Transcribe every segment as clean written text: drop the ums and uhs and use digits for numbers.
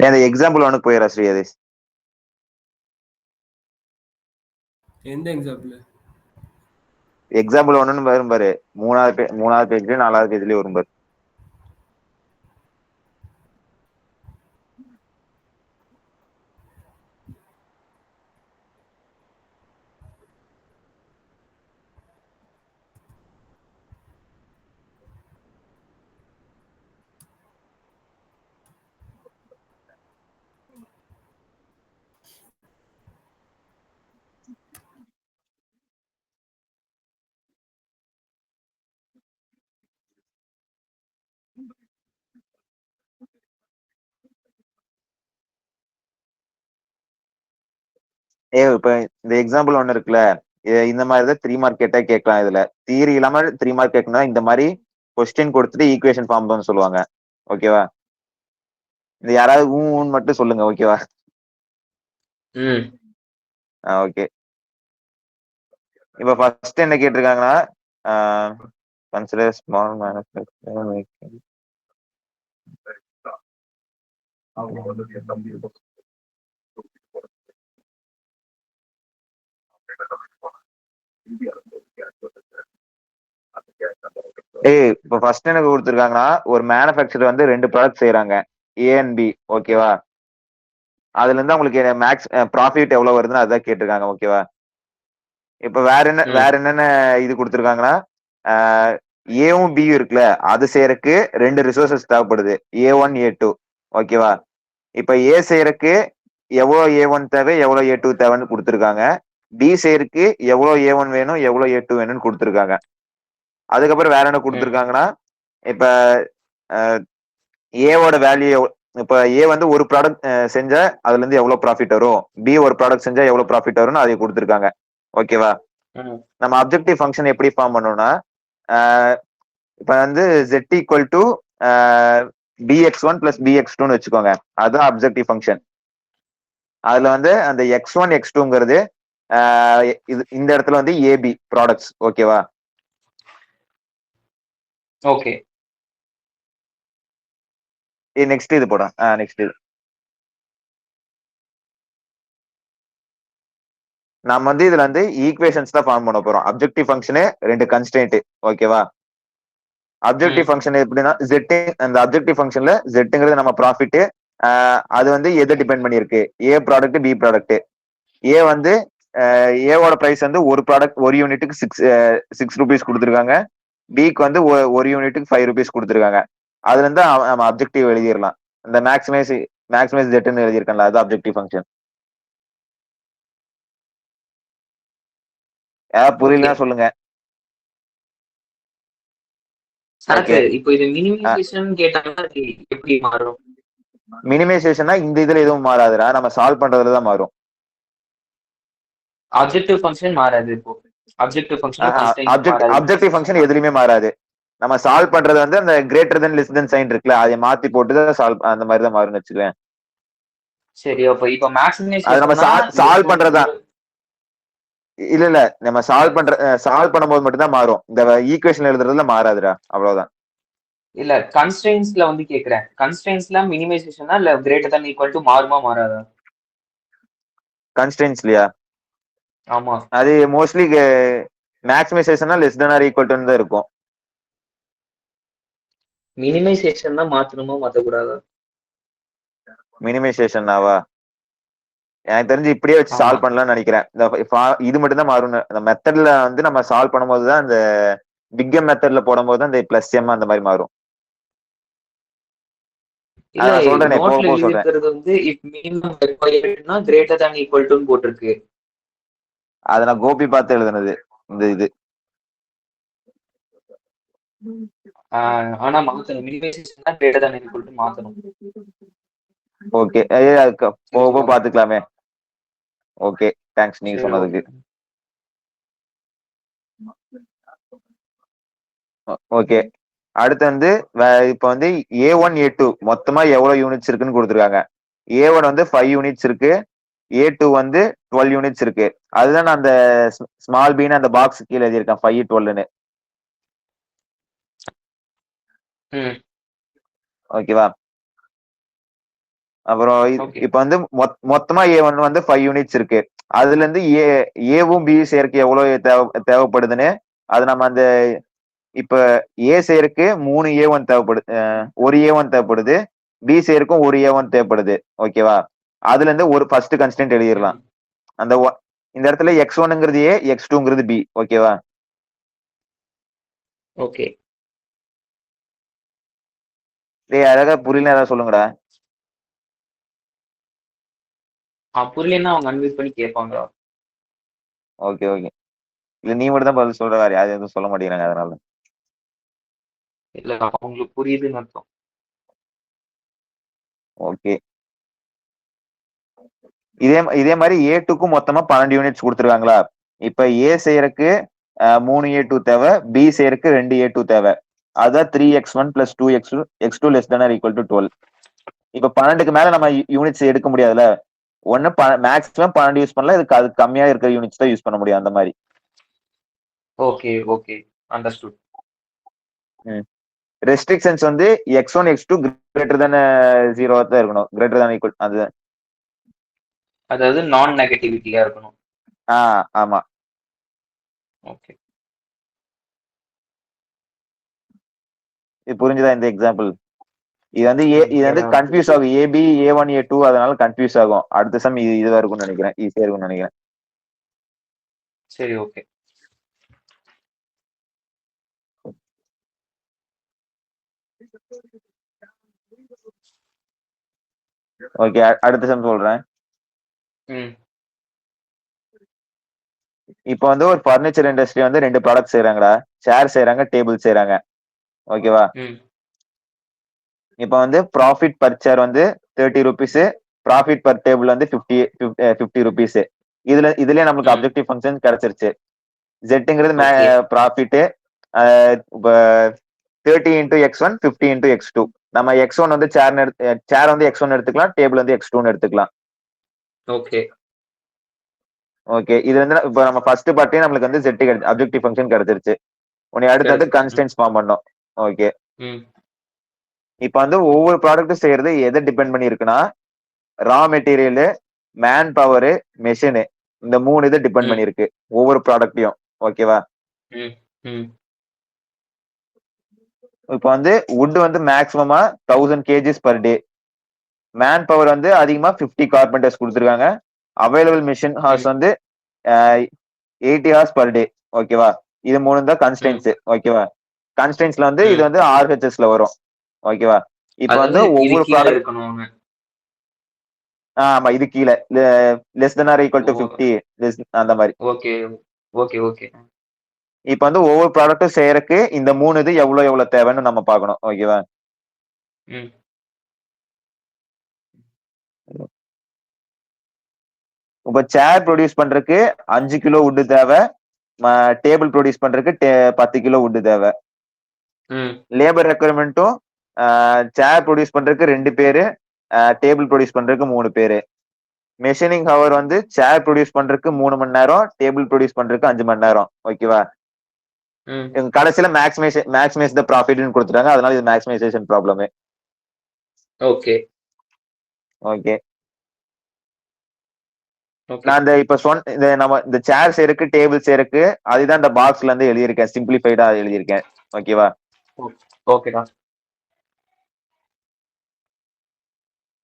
அந்த எக்ஸாம்பிள் ஒன்று போயிடா ஸ்ரீயதேஷ். எந்த எக்ஸாம்பிள்? எக்ஸாம்பிள் ஒன்றுன்னு வரும் பாரு, மூணாவது பேஜ்லயும் 4வது பேஜ்லயும் வரும் பாரு. இப்ப இந்த எக்ஸாம்பிள் ஒண்ணு இருக்குல்ல, இந்த மாதிரி தான் 3 மார்க் கேட்டா கேட்கலாம். இதுல தியரி இல்லாம 3 மார்க் கேட்கணும். இந்த மாதிரி கொஸ்டின் கொடுத்துட்டு ஈக்குவேஷன் ஃபார்ம் பண்ண சொல்லுவாங்க. ஓகேவா? இந்த யாராவது ஊன்னு மட்டும் சொல்லுங்க. ஓகேவா? ஓகே. இப்ப ஃபர்ஸ்ட் என்ன கேட்டிருக்காங்கன்னா, கன்சிடர் ஸ்மால் மேனுஃபேக்சரிங். இப்ப ஃபர்ஸ்ட் எனக்கு கொடுத்துருக்காங்கன்னா, ஒரு மேனுஃபேக்சர் வந்து 2 ப்ராடக்ட் செய்யறாங்க, ஏ அண்ட் பி. ஓகேவா? அதுல இருந்து உங்களுக்கு மேக்ஸ் ப்ராஃபிட் எவ்வளவு வருதுன்னு அதான் கேட்டிருக்காங்க. ஓகேவா? இப்ப வேற என்னென்ன இது கொடுத்துருக்காங்கன்னா, ஏவும் பியும் இருக்குல்ல, அது செய்யறதுக்கு 2 ரிசோர்சஸ் தேவைப்படுது, A1 A2. ஓகேவா? இப்ப ஏ செய்யறதுக்கு எவ்வளவு A1 தேவை, எவ்வளவு A2 தேவைன்னு கொடுத்துருக்காங்க. பி செய்யறதுக்கு எவ்வளவு A1 வேணும், எவ்வளவு A2 வேணும்னு கொடுத்துருக்காங்க. அதுக்கப்புறம் வேற என்ன கொடுத்துருக்காங்கன்னா, இப்ப ஏவோட வேல்யூ, இப்ப ஏ வந்து ஒரு ப்ராடக்ட் செஞ்சா அதுல இருந்து எவ்வளவு ப்ராஃபிட் வரும், பி ஒரு ப்ராடக்ட் செஞ்சா எவ்வளவு ப்ராஃபிட் வரும்னு அதை கொடுத்துருக்காங்க. ஓகேவா? நம்ம அப்ஜெக்டிவ் ஃபங்க்ஷன் எப்படி ஃபார்ம் பண்ணோம்னா, இப்ப வந்து z equal to bx1 plus bx2ன்னு வச்சுக்கோங்க. அதுதான் அப்ஜெக்டிவ் ஃபங்க்ஷன். அதுல வந்து அந்த x1 x2ங்கிறது இந்த இடத்துல வந்து ஏபி ப்ராடக்ட்ஸ். ஓகேவா? ஓகே. நெக்ஸ்ட் இது போடும். நெக்ஸ்ட் இது நம்ம வந்து இதுல வந்து ஈக்குவேஷன்ஸ் தான் ஃபார்ம் பண்ண போறோம். Objective function 2 constant. ஓகேவா? அப்ஜெக்டிவ் ஃபங்க்ஷன் எப்படின்னா, ஜெட், அந்த அப்ஜெக்டிவ் ஃபங்க்ஷன்ல ஜெட்டுங்கிறது நம்ம ப்ராஃபிட். அது வந்து எதை டிபெண்ட் பண்ணிருக்கு, ஏ ப்ராடக்ட் பி ப்ராடக்ட். ஏ வந்து ஏவோட பிரைஸ் வந்து ஒரு ப்ராடக்ட் ஒரு யூனிட்டுக்கு 6 ரூபீஸ் கொடுத்துருக்காங்க. பிக்கு வந்து ஒரு யூனிட்டுக்கு 5 ரூபீஸ் கொடுத்துருக்காங்க. அதுல இருந்து நம்ம அப்ஜெக்டிவ் எழுதிடலாம். இந்த மேக்ஸிமைஸ் ஜெட்னு எழுதியிருக்கல, அது அப்ஜெக்டிவ் ஃபங்க்ஷன். புரியல சொல்லுங்க. இப்போ இது மினிமைசேஷன் கேட்டாங்கன்னா எப்படி மாறும்? மினிமைசேஷன்னா இந்த இதுல எதுவும் மாறாதுடா, நம்ம சால்வ் பண்றதுல தான் மாறும். அப்ஜெக்டிவ் ஃபங்க்ஷன் மாறாது. இப்போ அப்ஜெக்டிவ் ஃபங்க்ஷன் எதுலயுமே மாறாது. நம்ம சால்வ் பண்றது வந்து அந்த greater than less than sign இருக்குல்ல, அதை மாத்தி போட்டு சால்வ், அந்த மாதிரி தான் மாறும்னு வச்சுக்குவேன். சரி, அப்ப இப்போ மேக்ஸிமைசேஷன் அது நம்ம சால்வ் பண்றதா இல்ல நம்ம சால்வ் பண்ணும்போது மட்டும் தான் மாறும். இந்த ஈக்குவேஷன் எழுதுறதுல மாறாதுடா, அவ்வளவுதான். இல்ல கன்ஸ்ட்ரெயின்ஸ்ல வந்து கேக்குறேன், கன்ஸ்ட்ரெயின்ஸ்ல மினிமைசேஷனா இல்ல கிரேட்டர் தென் ஈக்குவல் டு மாறுமா மாறாதா? கன்ஸ்ட்ரெயின்ஸ்லயா? ஆமா, அது மோஸ்ட்லி மேக்ஸிமைசேஷனா less than or equal to தான் இருக்கும். மினிமைசேஷன் தான் மாத்தணுமா மாத்தக்கூடாதா? மினிமைசேஷனாவா? எனக்கு தெரிஞ்சு இப்படியே வச்சு சால்வ் பண்ணலாம்னு நினைக்கிறேன். இது மட்டும் தான் மாறும். அந்த மெத்தட்ல வந்து நம்ம சால்வ் பண்ணும்போது தான், அந்த பிக் மெத்தட்ல போடும்போது தான் இந்த பிளஸ் எம் அந்த மாதிரி மாறும். இல்ல நோட்ல எழுதிக்கிறது வந்து இஃப் மினிமம் ரெக்வயர்ட்னா கிரேட்டர் தென் ஈக்குவல் டு போட்டுருக்கு. அத நான் கோபி பார்த்து எழுதுனது இந்த இது. ஆனா மாத்தணும், மினிமைசேஷன் தான் கிரேட்டர் தென் ஈக்குவல் டு மாத்தணும். ஓகே, போக பாத்துக்கலாமே. ஓகே, தேங்க்ஸ் நீங்க சொன்னதுக்கு. ஓகே, அடுத்து வந்து இப்ப வந்து A1 A2 மொத்தமா எவ்வளவு யூனிட்ஸ் இருக்குன்னு கொடுத்துருக்காங்க. A1 வந்து 5 யூனிட்ஸ் இருக்கு, A2 வந்து 12 யூனிட்ஸ் இருக்கு. அதுதான் நான் அந்த ஸ்மால் பீன் அந்த பாக்ஸ் கீழே எழுதியிருக்கேன் 5 12ன்னு. ம். ஓகேவா? அப்புறம் ஓகே. இப்ப வந்து மொத்தமா A1 வந்து 5 யூனிட்ஸ் இருக்கு. அதுலருந்து ஏவும் பி சேர்க்க எவ்வளவு தேவைப்படுதுன்னு அது நம்ம அந்த இப்ப ஏ செய்யறக்கு 3 A1 தேவைப்படுது. 1 A1 தேவைப்படுது. பி செய்யறக்கும் 1 A1 தேவைப்படுது. ஓகேவா? அதுலருந்து ஒரு ஃபர்ஸ்ட் கன்ஸ்டன்ட் எழுதிரலாம். ம். அந்த இந்த இடத்துல X1ங்கிறது A, X2ங்கிறது B. ஓகேவா? ஓகே. டேய் அழகா புரியல ஏதாவது சொல்லுங்கடா. புரியலன்னா அவங்க அன்மியூட் பண்ணி கேட்பாங்க. Okay, okay. இல்ல நீ மட்டும் தான் பதில் சொல்ற வேற யாரும் எதுவும் சொல்ல மாட்டேங்கிறாங்க அதனால. இல்ல அவங்களுக்கு புரியுதுன்னு அர்த்தம். ஓகே. இதே மாதிரி A2க்கும் மொத்தமா 12 யூனிட்ஸ் கொடுத்துருக்காங்களா? இப்ப A செய்யறக்கு 3 A2 தேவை, B செய்யறக்கு 2 A2 தேவை. அதான் 3x1 plus 2x2 less than or equal to 12. இப்ப 12க்கு மேல நம்ம யூனிட்ஸ் எடுக்க முடியாதுல்ல. ஒண்ணு மேக்ஸிமம் 12 யூஸ் பண்ணலாம். அது கம்மியா இருக்கிற யூனிட்ஸ் தான் யூஸ் பண்ண முடியும் அந்த மாதிரி. Okay, okay. அண்டர்ஸ்டுட். ரெஸ்ட்ரிக்ஷன்ஸ் வந்து x1 x2 கிரேட்டர் தான 0 தான் இருக்கணும். கிரேட்டர் தான ஈக்குவல் அது. அதாவது நான் நெகட்டிவிட்டியா இருக்கணும். ஆமா. ஓகே. இது புரிஞ்சுதா இந்த எக்ஸாம்பிள்? இது வந்து கன்ஃபியூஸ் புரியுது. ஆகும். ஏபி A1 A2 அதனால கன்ஃபியூஸ் ஆகும். அடுத்த சம் இதுவா இருக்கும்னு நினைக்கிறேன். ஈஸியா இருக்கும்னு நினைக்கிறேன். சரி, ஓகே. ஓகே, அடுத்த சம் சொல்றேன். ம். இப்போ வந்து ஒரு பர்னிச்சர் இண்டஸ்ட்ரி வந்து 2 ப்ராடக்ட் செய்றாங்கடா. சேர் செய்றாங்க, டேபிள் செய்றாங்க. ஓகேவா? ம். இப்போ வந்து ப்ராஃபிட் பர் சேர் வந்து 30 ருபீஸ், ப்ராஃபிட் பர் டேபிள் வந்து 50 ருபீஸ். இதுலயே நமக்கு ம். அப்ஜெக்டிவ் ஃபங்க்ஷன் கிடைச்சிருச்சு. ஜெட்ங்கிறது ஓகே. ப்ராஃபிட். இப்ப 30 இன்டூ X1 50 இன்டூ X2. நம்ம X1 வந்து சேர் வந்து X1 எடுத்துக்கலாம், டேபிள் வந்து X2 எடுத்துக்கலாம். ஓகே. ஓகே, இது வந்து இப்ப நம்ம ஃபர்ஸ்ட் பார்ட்டே நம்மளுக்கு வந்து Z அப்ஜெக்டிவ் ஃபங்க்ஷன் கிடைச்சிருச்சு. உடனே அடுத்தது கிடைச்சிருச்சு. கன்ஸ்டன்ட்ஸ் ஃபார்ம் பண்ணோம். ஓகே. ம். இப்ப வந்து ஒவ்வொரு ப்ராடக்ட்டும் செய்யறது எதை டிபெண்ட் பண்ணி இருக்குன்னா, raw material, manpower, machine இந்த 3 இதை டிபெண்ட் ம். பண்ணிருக்கு ஒவ்வொரு ப்ராடக்ட்டையும். ஓகேவா? ம். ம். இப்ப வந்து வுட் வந்து மேக்ஸிமமா 1000 KGs per day. Man power வந்து அதிகமா 50 கார்பெண்டர்ஸ் கொடுத்துருக்காங்க. அவைலபிள் மிஷின் ஹார்ஸ் ம். வந்து 80 ஹார்ஸ் பர் டே. ஓகேவா? இது 3 தான் ம். கன்ஸ்டன்ட்ஸ். ஓகேவா? கன்ஸ்டன்ட்ஸ்ல வந்து இது ம். வந்து RHSல வரும். ஓகேவா? இப்ப அதாவது வந்து இது ஒவ்வொரு கீழ ப்ராடக்ட் இருக்கணும்னு. ஆமா இது கீழ less than or equal oh! To 50 அந்த மாதிரி. ஓகே. Okay, okay. இப்ப வந்து ஒவ்வொரு ப்ராடக்ட்டும் செய்யறதுக்கு இந்த 3 இது எவ்வளவு தேவைன்னு நம்ம பார்க்கணும். ஓகேவா? ம். இப்ப சேர் ப்ரொடியூஸ் பண்றதுக்கு 5 கிலோ வுட் தேவை. டேபிள் ப்ரொடியூஸ் பண்றதுக்கு 10 கிலோ வுட் தேவை. ம். லேபர் ரெக்குயர்மெண்ட்டும் சேர் ப்ரொடியூஸ் பண்றதுக்கு 2 பேரு, டேபிள் ப்ரொடியூஸ் பண்றதுக்கு 3 பேரு. மெஷினிங் ஹவர் வந்து சேர் ப்ரொடியூஸ் பண்றதுக்கு 3 மணி நேரம், டேபிள் ப்ரொடியூஸ் பண்றதுக்கு 5 மணி நேரம். ஓகேவா? ம். கடைசியில மேக்ஸிமைஸ் த ப்ராஃபிட்னு கொடுத்துட்டாங்க. அதனால இது maximisation problem. Okay. Okay. Okay. நான் இப்ப நம்ம இந்த சேர் செய்யறதுக்கு, டேபிள் செய்யறதுக்கு அதுதான் இந்த பாக்ஸ்ல இருந்து எழுதியிருக்கேன். சிம்பிளிஃபைடா எழுதியிருக்கேன். ஓகேவா? ஓகேடா.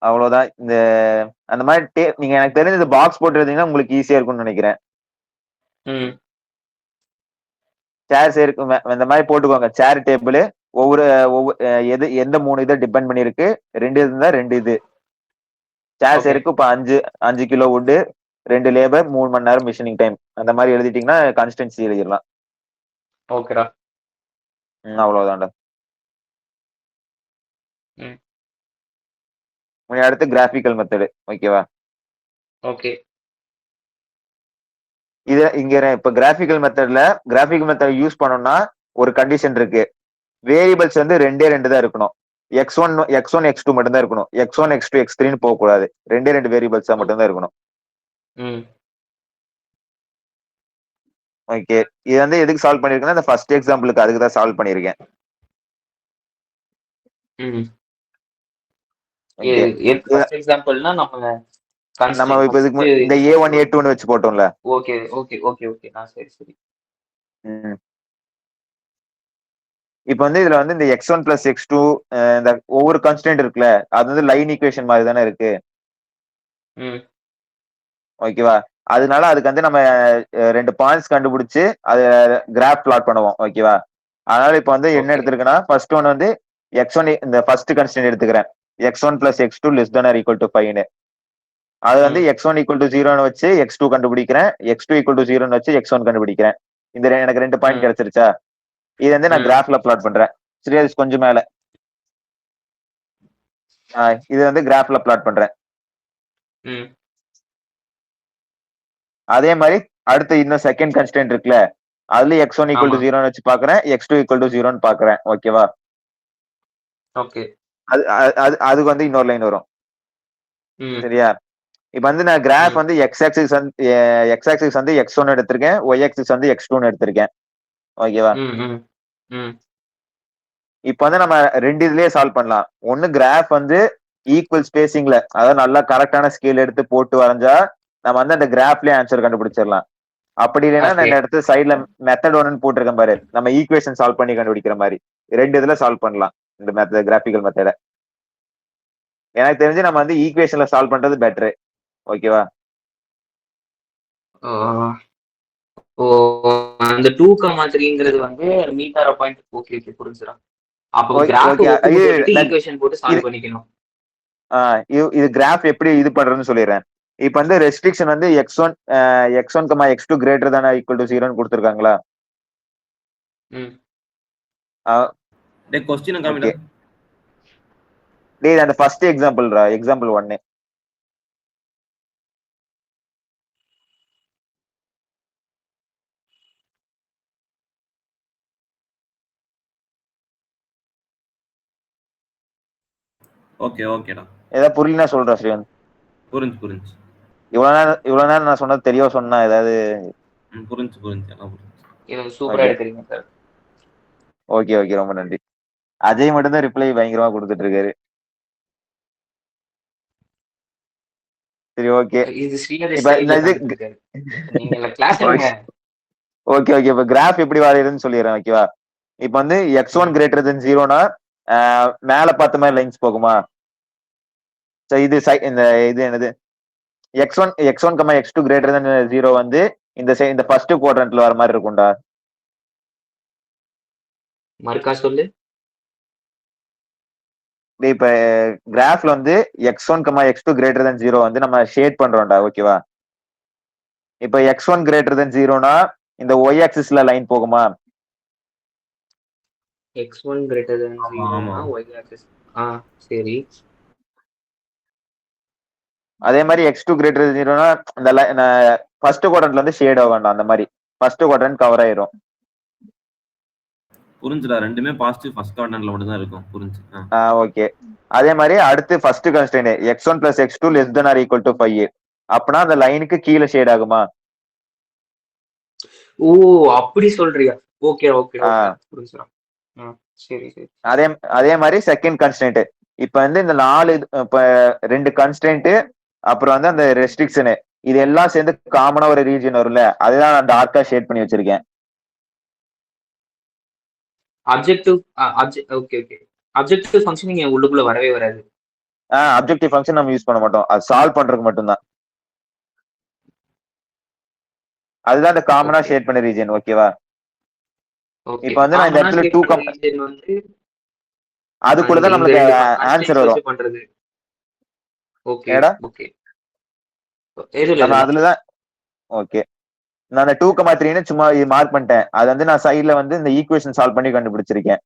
அவ்வளவுதான். அந்த மாதிரி நீங்க எனக்கு தெரிஞ்ச இந்த பாக்ஸ் போட்டு எழுதிங்கன்னா உங்களுக்கு ஈஸியா இருக்கும்னு நினைக்கிறேன். ம். சேர் செய்யறதுக்கு இந்த மாதிரி போட்டுக்கோங்க. சேர் டேபிள் ஒவ்வொரு எந்த 3 இதை டிபெண்ட் பண்ணிருக்கு. 2 இருந்தா 2 இது. சேர் ஓகே. செய்யறதுக்கு இப்ப 5 கிலோ வுட், 2 லேபர், 3 மணி நேரம் மிஷினிங் டைம். அந்த மாதிரி எழுதிட்டீங்கன்னா கன்ஸ்டன்சி எழுதிடலாம். ஓகேடா. அவ்வளவுதான்டா. ம். அடுத்து கிராஃபிக்கல் மெத்தடு. ஓகேவா? ஓகே. இப்ப கிராஃபிக்கல் மெத்தட் யூஸ் பண்ணோம்னா ஒரு கண்டிஷன் இருக்கு. வேரியபிள்ஸ் வந்து 2 தான் இருக்கணும். X1 X2 மட்டும் தான் இருக்கணும். X1 X2 X3ன்னு போக கூடாது. 2 வேரியபிள்ஸா மட்டும் தான் இருக்கணும். ம். ஓகே. இது வந்து எதுக்கு சால்வ் பண்ணிருக்கேன்னா இந்த ஃபர்ஸ்ட் எக்ஸாம்பிளுக்கு அதுக்கு தான் சால்வ் பண்ணிருக்கேன். ம். ஓகே ஃபர்ஸ்ட் எக்ஸாம்பிள்னா நம்ம நம்ம கன்ஸ்ட்ரெயின் இப்ப இதுக்கு ஃபர்ஸ்ட் இந்த A1 A2ன்னு வச்சு போட்டோம்ல. Okay, okay, okay, okay. சரி, சரி. ம். இப்ப வந்து இதுல வந்து இந்த x1 பிளஸ் x2 இந்த ஒவ்வொரு கன்ஸ்டன்ட் இருக்குல்ல, அது வந்து லைன் ஈக்குவேஷன் மாதிரி தானே இருக்கு. ம். ஓகேவா? அதனால அதுக்கு வந்து நம்ம 2 பாயிண்ட்ஸ் கண்டுபிடிச்சு அத கிராஃப் பிளாட் பண்ணுவோம். ஓகேவா? அதனால இப்ப வந்து என்ன ஓகே. எடுத்திருக்கேன்னா, ஃபர்ஸ்ட் ஒன் வந்து x1 இந்த ஃபர்ஸ்ட் கன்ஸ்டன்ட் எடுத்துக்கிறேன். x1 plus x2 less than or equal to 5ன்னு. அது வந்து ம். x1 ஈக்குவல் டூ 0ன்னு வச்சு x2 கண்டுபிடிக்கிறேன். x2 ஈக்குவல் டூ 0ன்னு வச்சு x1 கண்டுபிடிக்கிறேன். எனக்கு 2 பாயிண்ட் ம். கிடைச்சிருச்சா? இது வந்து நான் ம். கிராஃப்ல பிளாட் பண்றேன். சரியா? இது கொஞ்சம் மேல. இது வந்து கிராஃப்ல பிளாட் பண்றேன். ம். அதே மாரி அடுத்து இன்னும் செகண்ட் கன்ஸ்டன்ட் இருக்குல்ல, அதுல x1 ஈக்குவல் ஆமா. டூ 0ன்னு வச்சு பார்க்கிறேன். x2 ஈக்குவல் டூ 0ன்னு பார்க்கிறேன். ஓகேவா? ஓகே. அது அதுக்கு வந்து இன்னொரு லைன் வரும். ம். சரியா? இப்ப வந்து நான் கிராஃப் ம். வந்து எக்ஸ் ஆக்சிஸ் வந்து x1 எடுத்திருக்கேன். y ஆக்சிஸ் வந்து x2ன்னு எடுத்திருக்கேன். ஓகேவா? ம். ம். ம். இப்ப வந்து நம்ம 2 இதுலயே சால்வ் பண்ணலாம். ஒண்ணு கிராஃப் வந்து ஈக்குவல் ஸ்பேசிங்ல, அதாவது நல்லா கரெக்ட்டான ஸ்கேல் எடுத்து போட்டு வரைஞ்சா, நம்ம வந்து அந்த கிராஃப்லயே ஆன்சர் கண்டுபிடிச்சிடலாம். அப்படி இல்லைன்னா நான் ஓகே. இந்த இடத்துல சைடுல மெத்தட் ஒன்னு போட்டிருக்கேன் பாரு. நம்ம ஈக்குவேஷன் சால்வ் பண்ணி கண்டுபிடிக்கிற மாதிரி 2 இதுல சால்வ் பண்ணலாம். இந்த மெத்தட் கிராபிக்கல் மெத்தட. எனக்கு தெரிஞ்சு நம்ம வந்து ஈக்குவேஷன்ல சால்வ் பண்றது பெட்டர். ஓகேவா? ஓ ஓ அந்த 2,3ங்கிறது வந்து மீட் ஆற பாயிண்ட். Okay, okay, புரிஞ்சுதுடா. அப்போ கிராஃப் ஓகே. ஒட்டுக்கு போட்டுட்டு ஈக்குவேஷன் போட்டு இது சால்வ் பண்ணிக்கணும். இது கிராஃப் எப்படி இது பண்றதுன்னு சொல்லிடுறேன். இப்ப வந்து ரெஸ்ட்ரிக்ஷன் வந்து x1 x2 greater than equal to 0ன்னு கொடுத்துருக்காங்களா? ம். டேய் கொஸ்டின் காமிடா. ஓகே. டேய் அந்த ஃபர்ஸ்ட் எக்ஸாம்பிள்ரா, எக்ஸாம்பிள் 1. ஓகே, ஓகேடா. ஏதாவது புரியலனா சொல்றா ஸ்ரீகாந்த். புரிஞ்சு. இவ்வளவு நேரம் நான் சொன்னது தெளிவா சொன்னா ஏதாவது. புரிஞ்சு. எல்லாம் புரிஞ்சு. இது சூப்பரா ஓகே எடுக்கிறீங்க சார். ஓகே ரொம்ப நன்றி. அஜய் மட்டும் தான் ரிப்ளை பயங்கரமா கொடுத்துட்டு இருக்காரு. சரி ஓகே. இது ஸ்ரீஹரி இப்ப இந்த ஸ்டைல்ல இது தந்துட்டு இருக்காரு. நீங்க கிளாஸ் எடுங்க. ஓகே இப்ப கிராஃப் எப்படி வரையுதுன்னு சொல்லிடுறேன். ஓகேவா? இப்ப வந்து x1 கிரேட்டர் தென் 0னா மேல பார்த்த மாதிரி லைன்ஸ் போகுமா? இந்த இது என்னது x1 x2 கிரேட்டர் தென் 0 வந்து இந்த ஃபர்ஸ்ட் குவாட்ரண்ட்ல வர மாதிரி இருக்கும்டா. மறுக்கா சொல்லு. இப்ப கிராஃப்ல வந்து x1 x2 கிரேட்டர் தென் 0 வந்து நம்ம ஷேட் பண்றோம்டா. ஓகேவா? இப்ப x1 கிரேட்டர் தென் 0னா இந்த y ஆக்சிஸ்ல லைன் போகுமா? x1 greater than ஆமா. 0னா y axis. சரி. அதே மாதிரி x2 கிரேட்டர் தென் 0னா இந்த ஃபர்ஸ்ட் குவாட்ரண்ட்ல வந்து ஷேட் ஆக வேண்டாம். அந்த மாதிரி ஃபர்ஸ்ட் குவாட்ரண்ட் கவர் ஆயிரும். புரிஞ்சுடா. ரெண்டுமே பாசிட்டிவ் ஃபர்ஸ்ட் குவாட்ரண்ட்ல மட்டும் தான் இருக்கும். புரிஞ்சு. ஓகே. அதே மாதிரி அடுத்து first constant x1 plus x2 less than or equal to 5. அப்பனா அந்த லைனுக்கு கீழே ஷேட் ஆகுமா? ஓ அப்படி சொல்றியா? ஓகே, ஓகே, ஓகே, புரிஞ்சுடா. சரி. அதே மாதிரி செகண்ட் கன்ஸ்டன்ட். இப்ப வந்து இந்த 4 இப்ப 2 கன்ஸ்டன்ட் அப்புறம் வந்து அந்த ரெஸ்ட்ரிக்ஷன் இது எல்லாம் சேர்ந்து காமனா ஒரு ரீஜன் வரும்ல, அதுதான் நான் டார்க்கா ஷேட் பண்ணி வச்சிருக்கேன். Objective okay. அப்ஜெக்டிவ் ஃபங்க்ஷன் நீங்க உள்ளுக்குள்ள வரவே வராது. அப்ஜெக்டிவ் ஃபங்க்ஷன் நம்ம யூஸ் பண்ண மாட்டோம். அது சால்வ் பண்றதுக்கு மட்டும்தான். அதுதான் இந்த காமனா ஷேட் பண்ண ரீஜன். ஓகேவா? ஓகே. இப்ப வந்து நான் இந்த காமனா இடத்துல ஷேட் பண்ண ரீஜன் வந்து அதுக்குள்ளதான் இந்த நம்மளுக்கு 2 ஆன்சர் கன்ஸ்ட்ரெயின்ட்ஸ் வரும். வச்சு பண்றது. ஓகே, ஏடா ஓகே. எதுல நம்ம அதுலதான். ஓகே. நான் 2,3ன்னு சும்மா மார்க் பண்ணிட்டேன். அது வந்து நான் சைட்ல வந்து இந்த ஈக்குவேஷன் சால்வ் பண்ணி கண்டுபிடிச்சிருக்கேன்.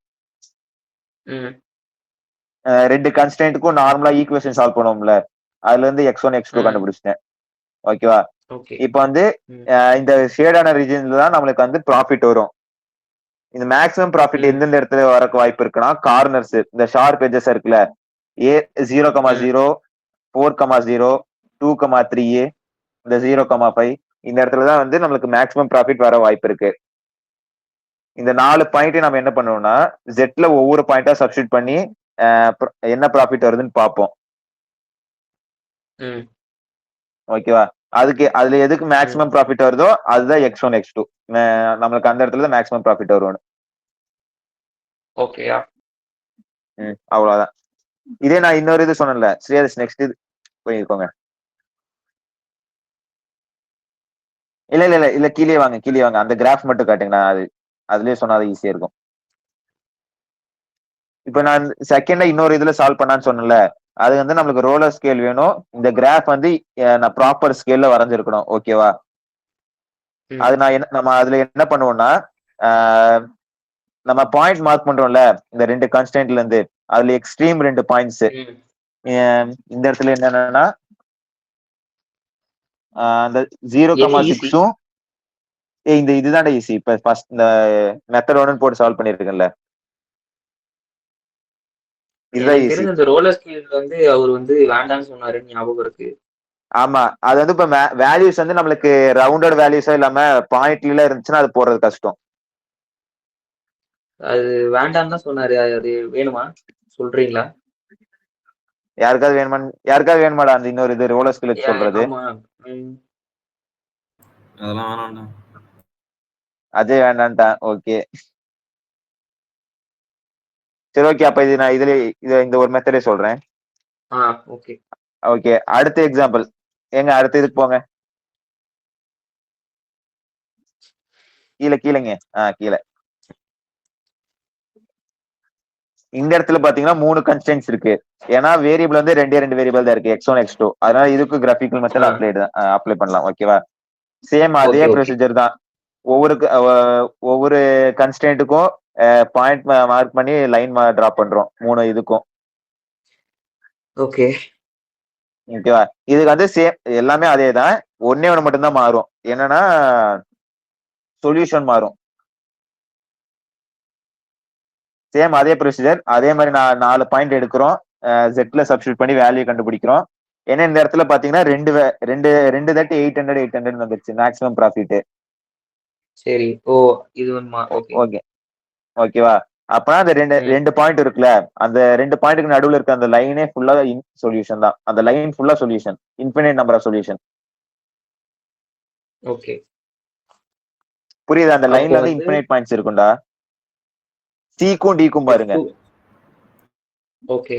2 கன்ஸ்டன்ட்டுக்கும் நார்மலா ஈக்குவேஷன் சால்வ் பண்ணுவோம்ல, அதுல இருந்து x1 x2 கண்டுபிடிச்சிட்டேன். ஓகேவா? ஓகே. இப்ப வந்து இந்த ஷேடான ரீஜன்ல தான் நம்மளுக்கு வந்து ப்ராஃபிட் வரும். இந்த மேக்ஸிமம் ப்ராஃபிட் எந்தெந்த இடத்துல வரக்கு வாய்ப்பு இருக்குன்னா, கார்னர்ஸ் இந்த ஷார்ப் எட்ஜஸ் இருக்குல்ல, A0,0 4,0 2,3A இந்த 0,5 இந்த இடத்துல தான் வந்து நம்மளுக்கு மேக்ஸிமம் ப்ராஃபிட் வர வாய்ப்பு இருக்கு. இந்த 4 பாயிண்ட் நம்ம என்ன பண்ணுவோம்னா, ஜெட்ல ஒவ்வொரு பாயிண்டா சப்ஸ்டிட் பண்ணி என்ன ப்ராஃபிட் வருதுன்னு பார்ப்போம். ம். ஓகேவா? அதுல எதுக்கு மேக்ஸிமம் ப்ராஃபிட் வருதோ அதுதான் X1 X2. நம்மளுக்கு அந்த இடத்துல தான் மேக்ஸிமம் ப்ராஃபிட் வரும். ஓகேயா? அவ்வளவுதான். இதே நான் இன்னொரு இது சொன்னேன்ல, ஸ்ரீஹரிஷ் நெக்ஸ்ட் இது போயிருக்கோங்க. இல்ல கீழே வாங்க. அந்த கிராஃப் மட்டும் காட்டுங்க. நான் அதுலயே சொன்னா அது ஈஸியா இருக்கும். இப்ப நான் செகண்டா இன்னொரு இதுல சால்வ் பண்ணான்னு சொன்னேன்ல, அது வந்து நம்மளுக்கு ரோலர் ஸ்கேல் வேணும். இந்த கிராஃப் வந்து நான் ப்ராப்பர் ஸ்கேல்ல வரைஞ்சிருக்கணும். ஓகேவா? அது நம்ம அதுல என்ன பண்ணுவோம்னா, நம்ம பாயிண்ட் மார்க் பண்றோம்ல இந்த 2 கான்ஸ்டன்ட்ல இருந்து, அதுல எக்ஸ்ட்ரீம் 2 பாயிண்ட்ஸ். இந்த இடத்துல என்னன்னா அந்த 0,6ம் இந்த இதுதான் ஈஸி. இப்ப ஃபர்ஸ்ட் இந்த மெத்தட் 1 போட்டு சால்வ் பண்ணிருக்கேன்ல, இதுதான் எனக்கு ஈஸி. தெரிஞ்ச இந்த ரோலர் ஸ்கேல் வந்து அவர் வந்து வேண்டாம்னு சொன்னாருன்னு ஞாபகம் இருக்கு. ஆமா, அது வந்து இப்ப வேல்யூஸ் வந்து நம்மளுக்கு ரவுண்டட் வேல்யூஸா இல்லாம பாயிண்ட்ல இருந்துச்சுன்னா அது போடுறது கஷ்டம். அது வேண்டாம்னு தான் சொன்னாரு. அது வேணுமா சொல்றீங்களா? யாருக்காவது வேணுமாடா அந்த இன்னொரு இது ரோலர் ஸ்கேலுக்கு சொல்றது? ஆமா. அதெல்லாம் வேணாம்டா. அதே வேண்டான்ட்டான். ஓகே சரி, ஓகே. அப்ப இது நான் இந்த ஒரு மெத்தடே சொல்றேன். ஓகே ஓகே, அடுத்த எக்ஸாம்பிள். அடுத்த இதுக்கு போங்க. கீழேங்க. கீழே இந்த இடத்துல பாத்தீங்கன்னா 3 கன்ஸ்டன்ட்ஸ் இருக்கு. ஏன்னா வேரியபிள் வந்து 2 வேரியபிள் தான் இருக்கு, X1 X2. அதனால இதுக்கு கிராஃபிக்கல் மெத்தட் அப்ளை பண்ணலாம். ஓகேவா? சேம் அதே ப்ரொசீஜர் தான். ஒவ்வொரு கன்ஸ்டன்ட்டுக்கும் பாயிண்ட் மார்க் பண்ணி லைன் டிரா பண்றோம் 3 இதுக்கும். ஓகேவா? இதுக்கு வந்து சேம் எல்லாமே அதே தான். ஒண்ணே ஒண்ணு மட்டும் தான் மாறும். என்னன்னா சொல்யூஷன் மாறும். சேம் அதே ப்ரொசீஜர். அதே மாதிரி நான் 4 பாயிண்ட் எடுக்கிறோம். ஜெட்ல சப்ஸ்டியூட் பண்ணி வேல்யூ கண்டுபிடிக்கிறோம். ஏன்னா இந்த இடத்துல பாத்தீங்கன்னா 2 தட்டு 800 வந்துருச்சு மேக்ஸிமம் ப்ராஃபிட். சரி. இது ஓகே ஓகேவா? அப்பனா அந்த ரெண்டு பாயிண்ட் இருக்குல்ல, அந்த 2 பாயிண்ட்டுக்கு நடுவுல இருக்க அந்த லைனே ஃபுல்லா சொல்யூஷன் தான். அந்த லைன் ஃபுல்லா solution, infinite number of solution. Okay புரியுதா? அந்த லைன்ல வந்து இன்ஃபினிட் பாயிண்ட்ஸ் இருக்கும்டா. சிக்கும் டிக்கும் பாருங்க. ஓகே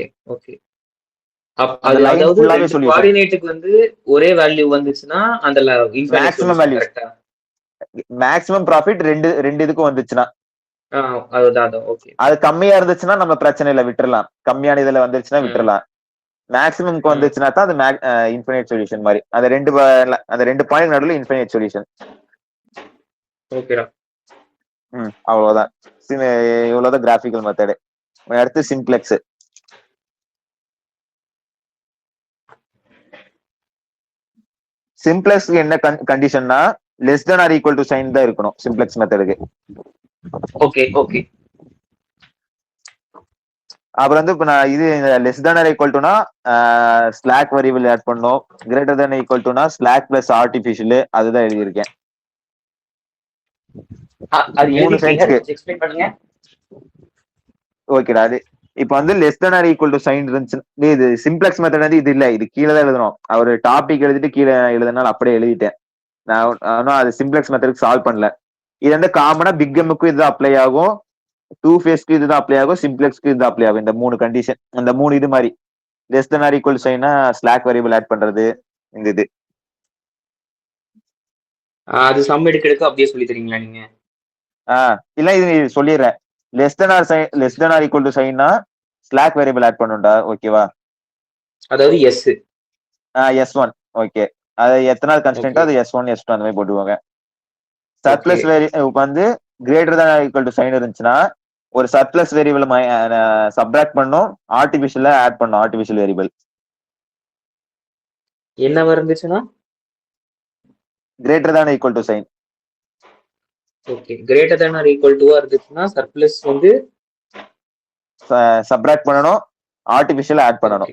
அதாவது 2 கோஆர்டினேட்டுக்கு வந்து ஒரே வேல்யூ வந்துச்சுன்னா அந்த மேக்ஸிமம் வேல்யூ, மேக்ஸிமம் ப்ராஃபிட் ரெண்டு இதுக்கும் வந்துச்சுன்னா. அது கம்மியா இருந்துச்சுன்னா நம்ம பிரச்சனை இல்ல, விட்டுறலாம். கம்மியான இதுல வந்துருச்சுன்னா விட்டுறலாம். மேக்ஸிமம்க்கு வந்துச்சுன்னா தான் அது இன்ஃபினிட் சொல்யூஷன் மாதிரி. அந்த 2 பாயிண்ட் நடுவுல இன்ஃபினிட் சொல்யூஷன். ஓகேடா. அவ்வளவுதான். இவ்வளவுதான் கிராஃபிக்கல் மெத்தட். அடுத்து சிம்ப்ளெக்ஸ். சிம்ப்ளெக்ஸ்க்கு என்ன கண்டிஷன்னா less than or equal to sign தான் இருக்கணும் சிம்ப்ளெக்ஸ் மெத்தடுக்கு. அப்புறம் வந்து இப்ப நான் இது லெஸ் தென் ஆர் ஈக்குவல் டுனா ஸ்லாக் வேரியபிள் ஆட் பண்ணோம். கிரேட்டர் தென் ஈக்குவல் டுனா ஸ்லாக் பிளஸ் ஆர்டிஃபிஷியல், அதுதான் எழுதியிருக்கேன். ஓகேடா. அது இப்ப வந்து less than or equal to sign இருந்துச்சு. இது சிம்ப்ளெக்ஸ் மெத்தட் வந்து இது இல்ல, இது கீழே தான் எழுதணும். அவர் டாபிக் எழுதிட்டு கீழே எழுதுனால அப்படியே எழுதிட்டேன். நான் அது சிம்ப்ளெக்ஸ் மெத்தடுக்கு சால்வ் பண்ணல. இது வந்து காமனா பிக் எம்முக்கும் இது அப்ளை ஆகும், 2 ஃபேஸ்க்கு இதுதான் அப்ளை ஆகும், சிம்ப்ளெக்ஸ்க்கு இது அப்ளை ஆகும். இந்த 3 கண்டிஷன், அந்த 3 இது மாதிரி. லெஸ் தென் ஆர் ஈக்குவல் சைனா ஸ்லாக் வேரியபிள் ஆட் பண்றது, இந்த இது. அது சம் எடுக்க அப்படியே சொல்லி தரீங்களா நீங்க? இல்ல, இது சொல்லிடுறேன். Less than or equal to சைனா ஸ்லாக் வேரியபிள் ஆட் பண்ணுடா. ஓகேவா? அதாவது S1. ஓகே, அது எத்தனாவது கன்ஸ்டன்ட் அது S1 S2 அந்த மாதிரி போட்டுவாங்க. சர்ப்ளஸ் வேரியபிள் வந்து greater than or equal to sign இருந்துச்சுன்னா ஒரு சர்ப்ளஸ் வேரியபிள் சப்ட்ராக்ட் பண்ணும், ஆர்டிஃபிஷியலா ஆட் பண்ணும். ஆர்டிஃபிஷியல் வேரியபிள் என்ன இருந்துச்சுன்னா greater than equal to sign. Okay, greater than or equal to இருந்துச்சுன்னா சர்ப்ளஸ் வந்து சப்ட்ராக்ட் பண்ணனும், ஆர்டிஃபிஷியல் ஆட் பண்ணனும்.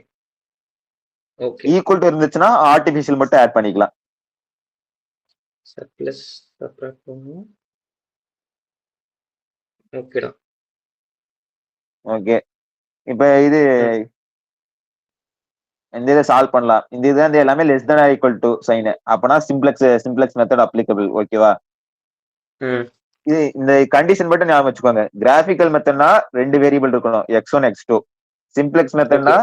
ஓகே, ஈக்குவல் டு இருந்துச்சுன்னா ஆர்டிஃபிஷியல் மட்டும் ஆட் பண்ணிக்கலாம். சர்ப்ளஸ் சப்ட்ராக்ட் பண்ணனும். ஓகேடா. ஓகே, இப்ப இது இந்த இதை சால்வ் பண்ணலாம். இந்த இது வந்து எல்லாமே less than or equal to sign. அப்பனா சிம்ப்ளெக்ஸ் மெத்தட் அப்ளிகபிள். ஓகேவா? இது இந்த கண்டிஷன் மட்டும் ஞாபகம் வச்சுக்கோங்க. கிராஃபிக்கல் மெத்தட்னா 2 வேரியபிள் இருக்கணும், x1 x2. சிம்ப்ளெக்ஸ் மெத்தட்னா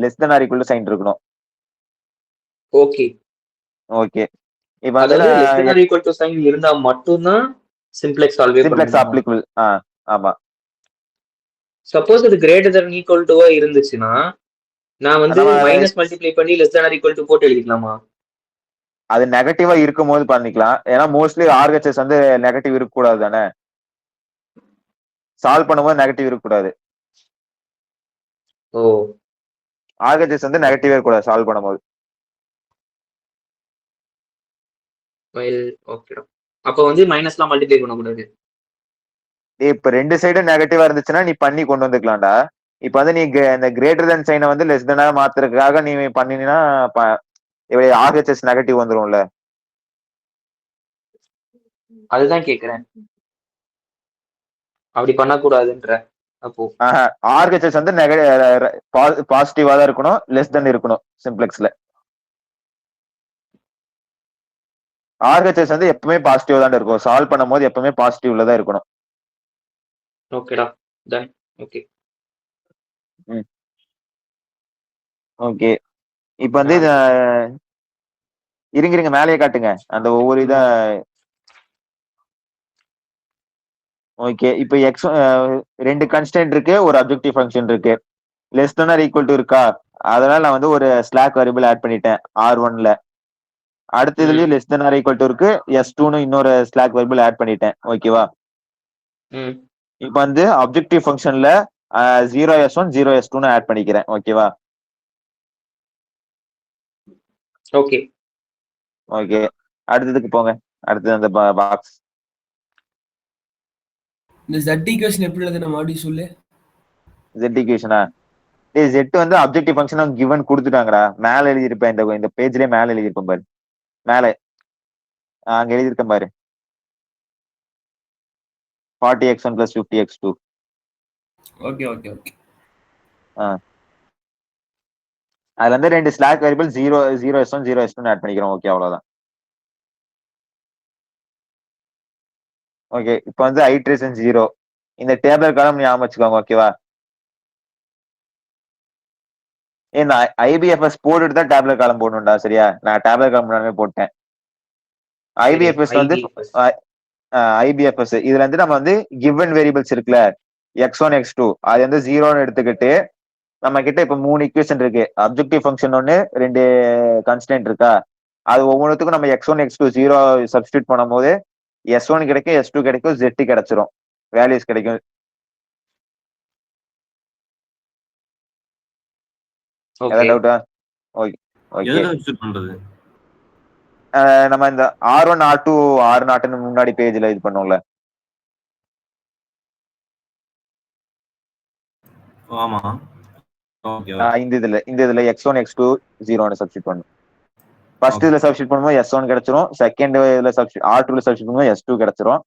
less than or equal to sign இருக்கணும். Okay okay. இப்ப வந்து அதாவது less than or equal to sign இருந்தா மட்டும்தான் சிம்ப்ளெக்ஸ் சால்வே பண்ண சிம்ப்ளெக்ஸ் முடியுமா? அப்ளிகபிள். ஆமா. சப்போஸ் அது கிரேட்டர் தென் ஈக்குவல் டுவா இருந்துச்சுன்னா நான் வந்து நம்ம மைனஸ் மல்டிப்ளை பண்ணி less than or equal to போட்டு எழுதிக்கலாமா? அது நெகட்டிவா இருக்கும் போது பண்ணிக்கலாம். ஏன்னா மோஸ்ட்லி ஆர்ஹெச்எஸ் வந்து நெகட்டிவ் இருக்கக்கூடாது தானே. சால்வ் பண்ணும்போது நெகட்டிவ் இருக்கக்கூடாது. ஓ ஆர்ஹெச்எஸ் வந்து நெகட்டிவ் இருக்கக்கூடாது சால்வ் பண்ணும்போது. ஓகேடா. அப்ப வந்து மைனஸ்லாம் மல்டிப்ளை பண்ணக்கூடாது. இப்ப 2 சைடும் நெகட்டிவா இருந்துச்சுன்னா நீ பண்ணி கொண்டு வந்துக்கலாம்டா. இப்ப வந்து நீ இந்த கிரேட்டர் தென் சைனை வந்து லெஸ் தெனா மாத்துறதுக்காக நீ பண்ணினா ஆர்ஹெச்எஸ் நெகட்டிவ் வந்துரும்ல. அதுதான் கேக்குறேன். அப்படி பண்ணக்கூடாதுன்ற அப்போ ஆர்ஹெச்எஸ் வந்து பாசிட்டிவா தான் இருக்கணும், லெஸ் தென் இருக்கணும் சிம்ப்ளெக்ஸ்ல. ஆர்ஹெச்எஸ் வந்து எப்பவுமே பாசிட்டிவ் தான் இருக்கும். சால்வ் பண்ணும் போது எப்பவுமே பாசிட்டிவ்ல தான் இருக்கணும். ஓகேடா டன். Okay okay. இப்ப வந்து இருங்க மேலேயே காட்டுங்க அந்த ஒவ்வொரு இதா. ஓகே. இப்ப எக்ஸ் 2 கன்ஸ்டன்ட் இருக்கு, ஒரு அப்ஜெக்டிவ் ஃபங்க்ஷன் இருக்கு. Less than or equal to இருக்கா? அதனால நான் வந்து ஒரு ஸ்லாக் வேரியபிள் ஆட் பண்ணிட்டேன் R1ல. அடுத்த இதுலயும் less than or equal to இருக்கு, S2ன்னு இன்னொரு ஸ்லாக் வேரியபிள் ஆட் பண்ணிட்டேன். ஓகேவா? இப்ப வந்து அப்ஜெக்டிவ் ஃபங்க்ஷன்ல 0s1 0s2ன்னு ஆட் பண்ணிக்கிறேன். ஓகேவா? Okay okay. அடுத்ததுக்கு போங்க. அடுத்தது அந்த பாக்ஸ். இந்த Z ஈக்குவேஷன் எப்படி எழுதுன மறுபடியும் சொல்லு. Z ஈக்குவேஷனா? டேய் Z வந்து அப்ஜெக்டிவ் ஃபங்க்ஷன் கிவன் கொடுத்துட்டாங்கடா. மேல எழுதியிருப்பேன், இந்த பேஜ்லயே மேல எழுதியிருப்பேன் பாரு. மேல அங்க எழுதியிருக்கேன் பாரு. 40x1 plus 50x2. Okay okay okay. அதுல இருந்து 2 slack variable 0s1 0s2 add பண்ணிக்கிறோம். ஓகே, அவ்வளவுதான். ஓகே. இப்போ வந்து ஐட்ரேஷன் 0. இந்த டேபிள் காலம் ஞாபகம் வச்சுக்கோங்க. ஓகேவா? இந்த ஐபிஎஃப்எஸ் போட்டுட்டு தான் டேப்லெட் காலம் போடணும்டா. சரியா? நான் டேப்லெட் காலம் முன்னாடியே போட்டேன். ஐபிஎஃப்எஸ் வந்து ஐபிஎஃப்எஸ் இதுல இருந்து நம்ம வந்து கிவன் வேரியபிள்ஸ் இருக்குல்ல, x1 x2 அது வந்து 0ன்னு எடுத்துக்கிட்டு நம்ம கிட்ட இப்ப 3 ஈக்குவேஷன் இருக்கு. அப்ஜெக்டிவ் ஃபங்க்ஷன் 1, 2 கன்ஸ்டன்ட் இருக்கா? அது ஒவ்வொன்றுத்துக்கும் நம்ம x1 x2 0 சப்ஸ்டியூட் பண்ணும் போது S1 கிடைக்கும், S2 கிடைக்கும், Z கிடைச்சிரும். வேல்யூஸ் கிடைக்கும். ஏதாவது டவுட்டா? Okay okay. எதுல சப்ஸ்டிட் பண்றது? நம்ம இந்த R1 R2 R0ன்னு முன்னாடி பேஜ்ல இது பண்ணோம்ல. ஆமா. ஓகே இந்த இதுல x1 x2 0ன்னு சப்ஸ்டிட் பண்ணும். ஃபர்ஸ்ட் இதுல சப்ஸ்டிட் பண்ணும்போது S1 கிடைச்சிரும். செகண்ட் இதுல R2ல சப்ஸ்டிட் பண்ணும்போது S2 கிடைச்சிரும்.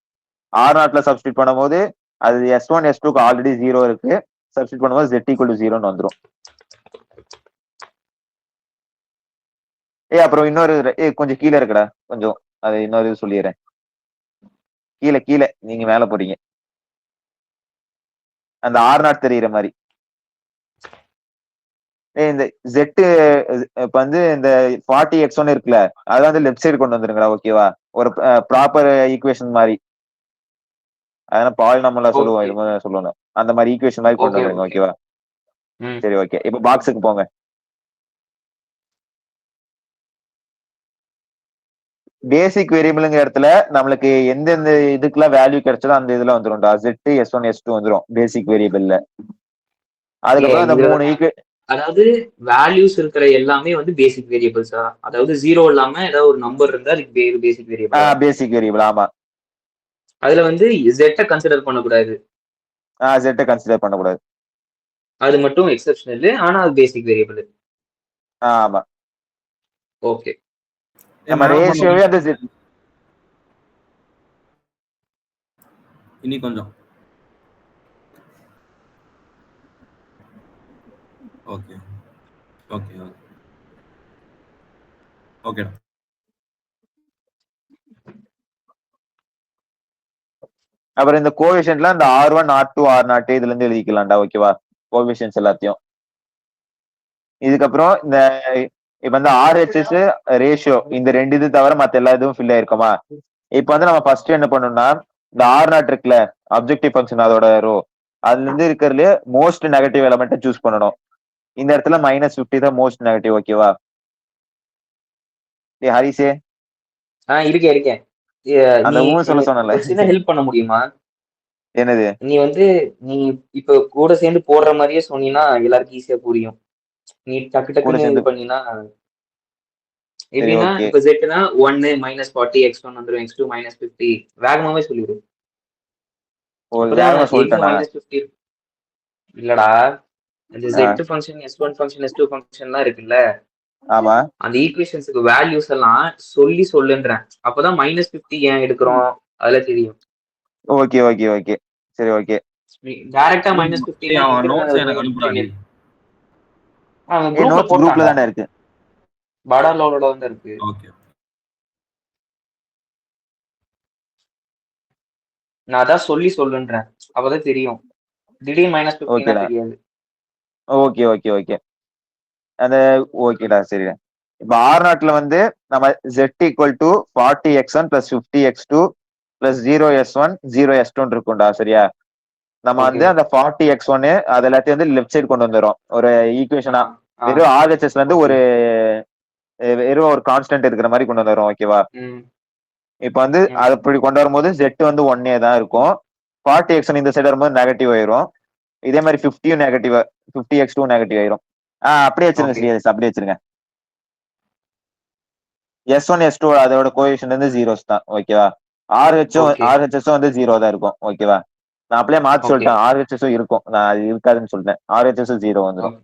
R0ல சப்ஸ்டிட் பண்ணும்போது அது S1 S2க்கு ஆல்ரெடி 0 இருக்கு. சப்ஸ்டிட் பண்ணும்போது Z ஈக்குவல் டு 0ன்னு வந்துரும். அப்புறம் இன்னொரு கொஞ்சம் கீழே இருக்குடா. கொஞ்சம் அது இன்னொரு இது சொல்லிடுறேன். கீழே நீங்க மேல போறீங்க. அந்த R0 தெரியுற மாதிரி இந்த Z இப்ப வந்து இந்த 40x1 இருக்குல்ல, அது வந்து லெஃப்ட் சைடு கொண்டு வந்துருங்கடா. ஓகேவா? ஒரு ப்ராப்பர் ஈக்குவேஷன் மாதிரி. அதனால பாலினாமியலா சொல்லுவோம், இது மாதிரி சொல்லுவாங்க. அந்த மாதிரி ஈக்குவேஷன் மாதிரி கொண்டு வந்துருங்க. ஓகேவா? சரி ஓகே. இப்ப பாக்ஸுக்கு போங்க. பேசிக் வேரியபிள்ங்கிற இடத்துல நம்மளுக்கு எந்தெந்த இதுக்கெல்லாம் வேல்யூ கிடைச்சதோ அந்த இதுல வந்துரும்டா. Z S1 S2 வந்துரும் பேசிக் வேரியபிள்ல. அதுக்கப்புறம் அந்த 3 அதாவது வேல்யூஸ் இருக்கிற எல்லாமே வந்து பேசிக் வேரியபிள்ஸா? அதாவது 0 இல்லாம ஏதாவது ஒரு நம்பர் இருந்தா அதுக்கு பேரு பேசிக் வேரியபிள். பேசிக் வேரியபிள். ஆமா. அதுல வந்து Z கன்சிடர் பண்ணக்கூடாது. Z கன்சிடர் பண்ணக்கூடாது. அது மட்டும் எக்ஸெப்ஷனல். ஆனா அது பேசிக் வேரியபிள். ஆமா. ஓகே. நம்ம ரேஷியோவே அந்த இனி கொஞ்சம் ஓகேடா. அப்புறம் இந்த கோஎஃபிஷியன்ட்ல இந்த R1 R2 R0 இதுல இருந்து எழுதிக்கலாம்டா. ஓகேவா? கோஎஃபிஷியன்ட்ஸ் எல்லாத்தையும். இதுக்கப்புறம் இந்த இப்ப வந்து RHS ரேஷியோ இந்த 2 இது தவிர மத்த எல்லா இதுவும் ஃபில் ஆயிருக்குமா? இப்ப வந்து நம்ம ஃபர்ஸ்ட் என்ன பண்ணணும்னா இந்த R0 இருக்குல்ல அப்ஜெக்டிவ் ஃபங்க்ஷன் அதோட ரோ அதுல இருந்து இருக்கிறதுல மோஸ்ட் நெகட்டிவ் எலமெண்ட்டை சூஸ் பண்ணணும். இந்த இடத்துல -50 தான் மோஸ்ட் நெகட்டிவ். ஓகேவா? ஹரிசே இருக்கேன். அந்த நீ ஊன்னு சொல்ல சொன்னல. ஒரு சின்ன ஹெல்ப் பண்ண முடியுமா? என்னது? நீ இப்ப கூட சேர்ந்து போடுற மாதிரியே சொன்னீங்கன்னா எல்லாருக்கும் ஈஸியா புரியும். நீ டக்கு கூட டக்குன்னு சேர்ந்து இது பண்ணீங்கன்னா சரி எப்படின்னா ஓகே. இப்ப Z-னா 1 -40 x1 வந்துரும், x2 -50 வேகமாவே சொல்லிடு. ஒரு அப்பதான் வேகமா எங்க சொல்லிட்டேனா? -50 இல்லடா, இந்த Z function S1 function S2 ஃபங்க்ஷன்லாம் இருக்குல்ல, ஆமா. அந்த ஈக்குவேஷன்ஸுக்கு வேல்யூஸ் எல்லாம் சொல்லுன்றேன். அப்பதான் -50 ஏன் எடுக்கிறோம் அதுல தெரியும். ஓகே ஓகே ஓகே சரி ஓகே. டைரக்டா -50 அவன் நோட்ஸ் எனக்கு அனுப்புறாடி. குரூப்ல நோட்ஸ் குரூப்ல போட்டாங்க. தானே இருக்கு. படா லோலோட வந்து இருக்கு. ஓகே. நான் அதான் சொல்லுன்றேன். அப்பதான் தெரியும். திடீர்னு -50 தெரியாது. ஓகே ஓகே ஓகே அந்த ஓகேடா சரிடா. இப்ப R0 வந்து நம்ம Z = 40x1 + 50x2 + 0s1 0s2 இருக்கும்டா. சரியா? நம்ம வந்து அந்த 40x1 அது எல்லாத்தையும் வந்து லெஃப்ட் சைடு கொண்டு வந்துடும் ஒரு ஈக்குவேஷனா. வெறும் RHSல இருந்து வெறும் ஒரு கான்ஸ்டன்ட் இருக்கிற மாதிரி கொண்டு வந்துடும். ஓகேவா? இப்ப வந்து அது இப்படி கொண்டு வரும்போது Z வந்து 1 தான் இருக்கும். 40x1 இந்த சைடு வரும்போது நெகட்டிவ் ஆயிரும். இதே மாதிரி 50 நெகட்டிவ் 50x2 நெகட்டிவ் ஆயிரும். அப்படியே வச்சிருங்க ஸ்ரீஹரிஸ், அப்படியே வச்சிருங்க. S1 S2 அதோட கோஎஃபிஷியன்ட் வந்து ஜீரோஸ் தான். ஓகேவா? RHS வந்து 0 தான் இருக்கும். ஓகேவா? நான் அப்படியே மாத்தி சொல்லிட்டேன். RHS இருக்கும், நான் அது இருக்காதுன்னு சொல்லிட்டேன். RHS 0 வந்துடும்.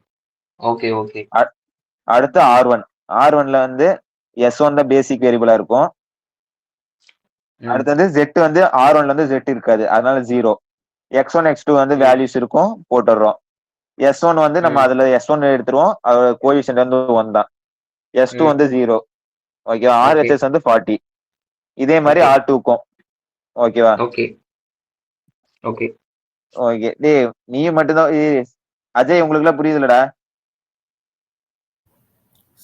Okay okay. அடுத்து R1ல வந்து S1 தான் பேசிக் வேரியபிளா இருக்கும். அடுத்து வந்து Z வந்து R1ல வந்து Z இருக்காது, அதனால 0. X1 X2 வந்து வேல்யூஸ் இருக்கும், போட்டுடுறோம். S1 வந்து நம்ம அதுல S1 எடுத்துருவோம், அதோட கோஎஃபிஷியன்ட் வந்து 1 தான். S2 வந்து 0. ஓகேவா? RHS வந்து 40. இதே மாதிரி R2க்கும். ஓகேவா? Okay okay okay. டேய் நீ மட்டும்தான் அஜய் உங்களுக்கு எல்லாம் புரியுதுலடா?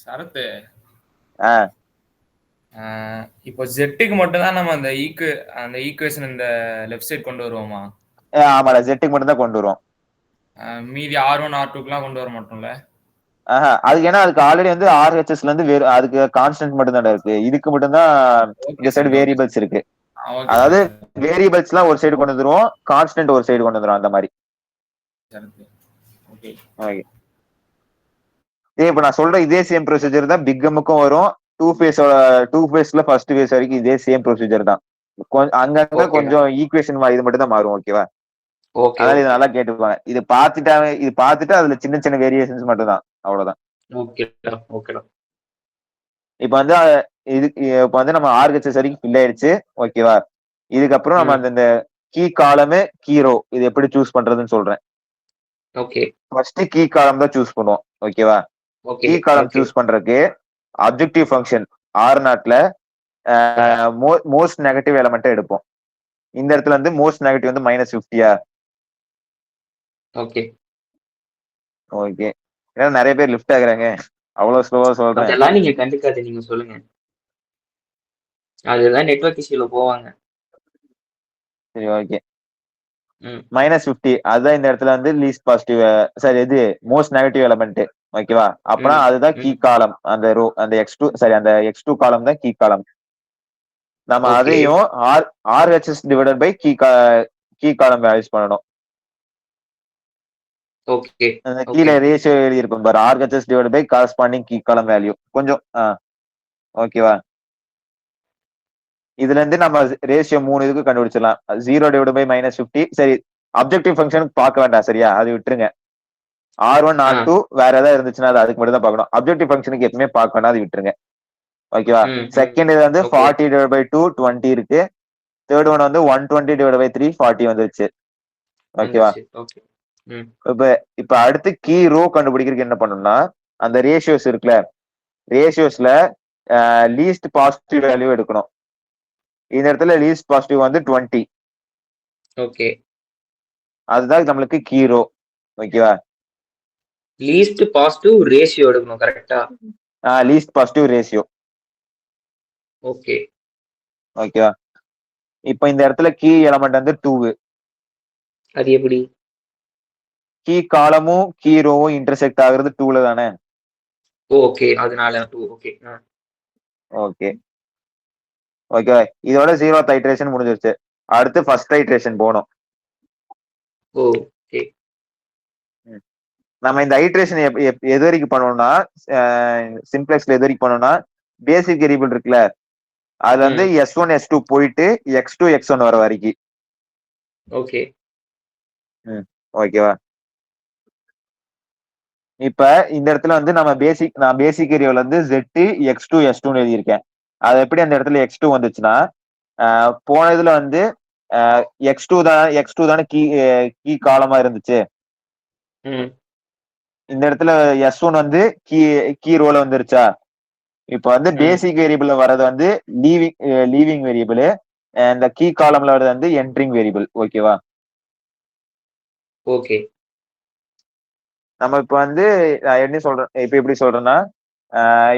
சரத்து ஆ இப்போ ஜெட்டுக்கு மட்டும் தான் நம்ம அந்த ஈக்குவேஷன் இந்த லெஃப்ட் சைடு கொண்டு வருவோமா? ஆமாடா, ஜெட்டுக்கு மட்டும் தான் கொண்டு வருவோம். மீதி R1 R2க்குலாம் கொண்டு வர மாட்டோம்ல? அதுக்கு ஏன்னா அதுக்கு ஆல்ரெடி வந்து RHSல இருந்து அதுக்கு கான்ஸ்டன்ட் மட்டும் தான் இருக்கு. இதுக்கு மட்டும் தான் இந்த சைடு வேரியபிள்ஸ் இருக்கு. அதாவது வேரியபிள்ஸ் எல்லாம் ஒரு சைடு கொண்டு வந்துருவோம், கான்ஸ்டன்ட் ஒரு சைடு கொண்டு வந்துரும், அந்த மாதிரி. இப்ப நான் சொல்ற இதே சேம் ப்ரொசீஜர் தான் பிக் எம்முக்கும் வரும். டூ ஃபேஸ்ல ஃபர்ஸ்ட் ஃபேஸ் வரைக்கும் இதே சேம் ப்ரொசீஜர் தான். அங்கங்க கொஞ்சம் ஈக்குவேஷன் இது மட்டும் தான் மாறும். ஓகேவா? அதனால இது நல்லா கேட்டுப்பாங்க. இது பார்த்துட்டு அதுல சின்ன சின்ன வேரியேஷன்ஸ் மட்டும் தான், அவ்வளவுதான். இப்ப வந்து இப்ப வந்து நம்ம RHS வரைக்கும் ஃபில் ஆயிடுச்சு. ஓகேவா? இதுக்கப்புறம் நம்ம அந்த கீ காலம் கீ ரோ இது எப்படி சூஸ் பண்றதுன்னு சொல்றேன். ஃபர்ஸ்ட் கீ காலம் தான் சூஸ் பண்ணுவோம். ஓகேவா? கீ காலம் சூஸ் பண்றதுக்கு அப்ஜெக்டிவ் ஃபங்க்ஷன் R0ல மோஸ்ட் நெகட்டிவ் எலமெண்ட் எடுப்போம். இந்த இடத்துல வந்து மோஸ்ட் நெகட்டிவ் வந்து -50. Okay okay. ஏன்னா நிறைய பேர் லிஃப்ட் ஆகுறாங்க, அவ்வளவு ஸ்லோவா சொல்றேன். அதெல்லாம் நீங்க கண்டுக்காது, நீங்க சொல்லுங்க. அதுதான் நெட்வொர்க் இஷ்யூல போவாங்க. சரி ஓகே. -50 அதுதான் இந்த இடத்துல வந்து லீஸ்ட் பாசிட்டிவ், சரி இது மோஸ்ட் நெகட்டிவ் எலமெண்ட். ஓகேவா? அப்பனா அதுதான் கீ காலம். அந்த ரோ அந்த அந்த X2 காலம் தான் கீ காலம். நம்ம அதையும் RHS டிவைடட் பை கீ காலம் வேல்யூஸ் பண்ணணும். கீழே ரேஷியோ எழுதி இருக்கும் பாரு, RHS divided by காரஸ்பாண்டிங் key column value. கொஞ்சம் ஓகேவா? இதுல இருந்து நம்ம ரேஷியோ 3 இதுக்கு கண்டுபிடிச்சிடலாம். 0 டிவைட் பை -50. சரி, அப்ஜெக்டிவ் ஃபங்க்ஷன் பார்க்க வேண்டாம். சரியா? அது விட்டுருங்க. R1 R2 வேற ஏதாவது இருந்துச்சுன்னா அது அதுக்கு மட்டும் தான் பார்க்கணும். அப்ஜெக்டிவ் ஃபங்க்ஷனுக்கு எப்பவுமே பார்க்க வேண்டாம், அது விட்டுருங்க. ஓகேவா? செகண்ட் இது வந்து 40 டிவைட் பை 2 20 இருக்கு. தேர்ட் ஒன் வந்து 120 டிவைட் பை 3 40 வந்துருச்சு. ஓகேவா? இப்ப அடுத்து கீ ரோ கண்டுபிடிக்கிறதுக்கு என்ன பண்ணணும்னா அந்த ரேஷியோஸ் இருக்குல்ல, ரேஷியோஸ்ல லீஸ்ட் பாசிட்டிவ் வேல்யூ எடுக்கணும். இந்த இடத்துல லீஸ்ட் பாசிட்டிவ் வந்து 20. ஓகே. அதுதான் நம்மளுக்கு கீ ரோ. ஓகேவா? லீஸ்ட் பாசிட்டிவ் ரேஷியோ எடுக்கணும் கரெக்டா? Least positive ratio. ஓகே. ஓகேவா? இப்போ இந்த இடத்துல கீ எலமெண்ட் வந்து 2. அது எப்படி? கீ காலமும் கீ ரோவும் இன்டர்செக்ட் ஆகுறது 2ல தானே? ஓகே, அதனால 2. ஓகே. ஓகே ஓகே இதோட 0th ஐட்ரேஷன் முடிஞ்சிருச்சு. அடுத்து ஃபர்ஸ்ட் ஐட்ரேஷன் போகணும். ஓகே. நம்ம இந்த ஐட்ரேஷன் எது வரைக்கும் பண்ணோம்னா, சிம்ப்ளெக்ஸ்ல எது வரைக்கும் பண்ணோம்னா, பேசிக் வேரியபிள் இருக்குல்ல, அதுல வந்து S1 S2 போயிட்டு X2 X1 வர வரைக்கும். ஓகே. ஓகேவா? இப்ப இந்த இடத்துல வந்து நான் பேசிக் ஏரியாவில் வந்து Z X2 S2 எழுதியிருக்கேன். அது எப்படி அந்த இடத்துல X2 வந்துச்சுன்னா, போன இதுல வந்து X2 தானே கீ காலமா இருந்துச்சு. இந்த இடத்துல S1 வந்து கீ ரோல வந்துருச்சா. இப்ப வந்து பேசிக் வேரியபிள் வர்றது வந்து லீவிங் வேரியபிள், இந்த கீ காலம்ல வர்றது வந்து என்ட்ரிங் வேரியபிள். ஓகேவா? ஓகே. நம்ம இப்ப வந்து என்ன சொல்றேன், இப்ப எப்படி சொல்றேன்னா,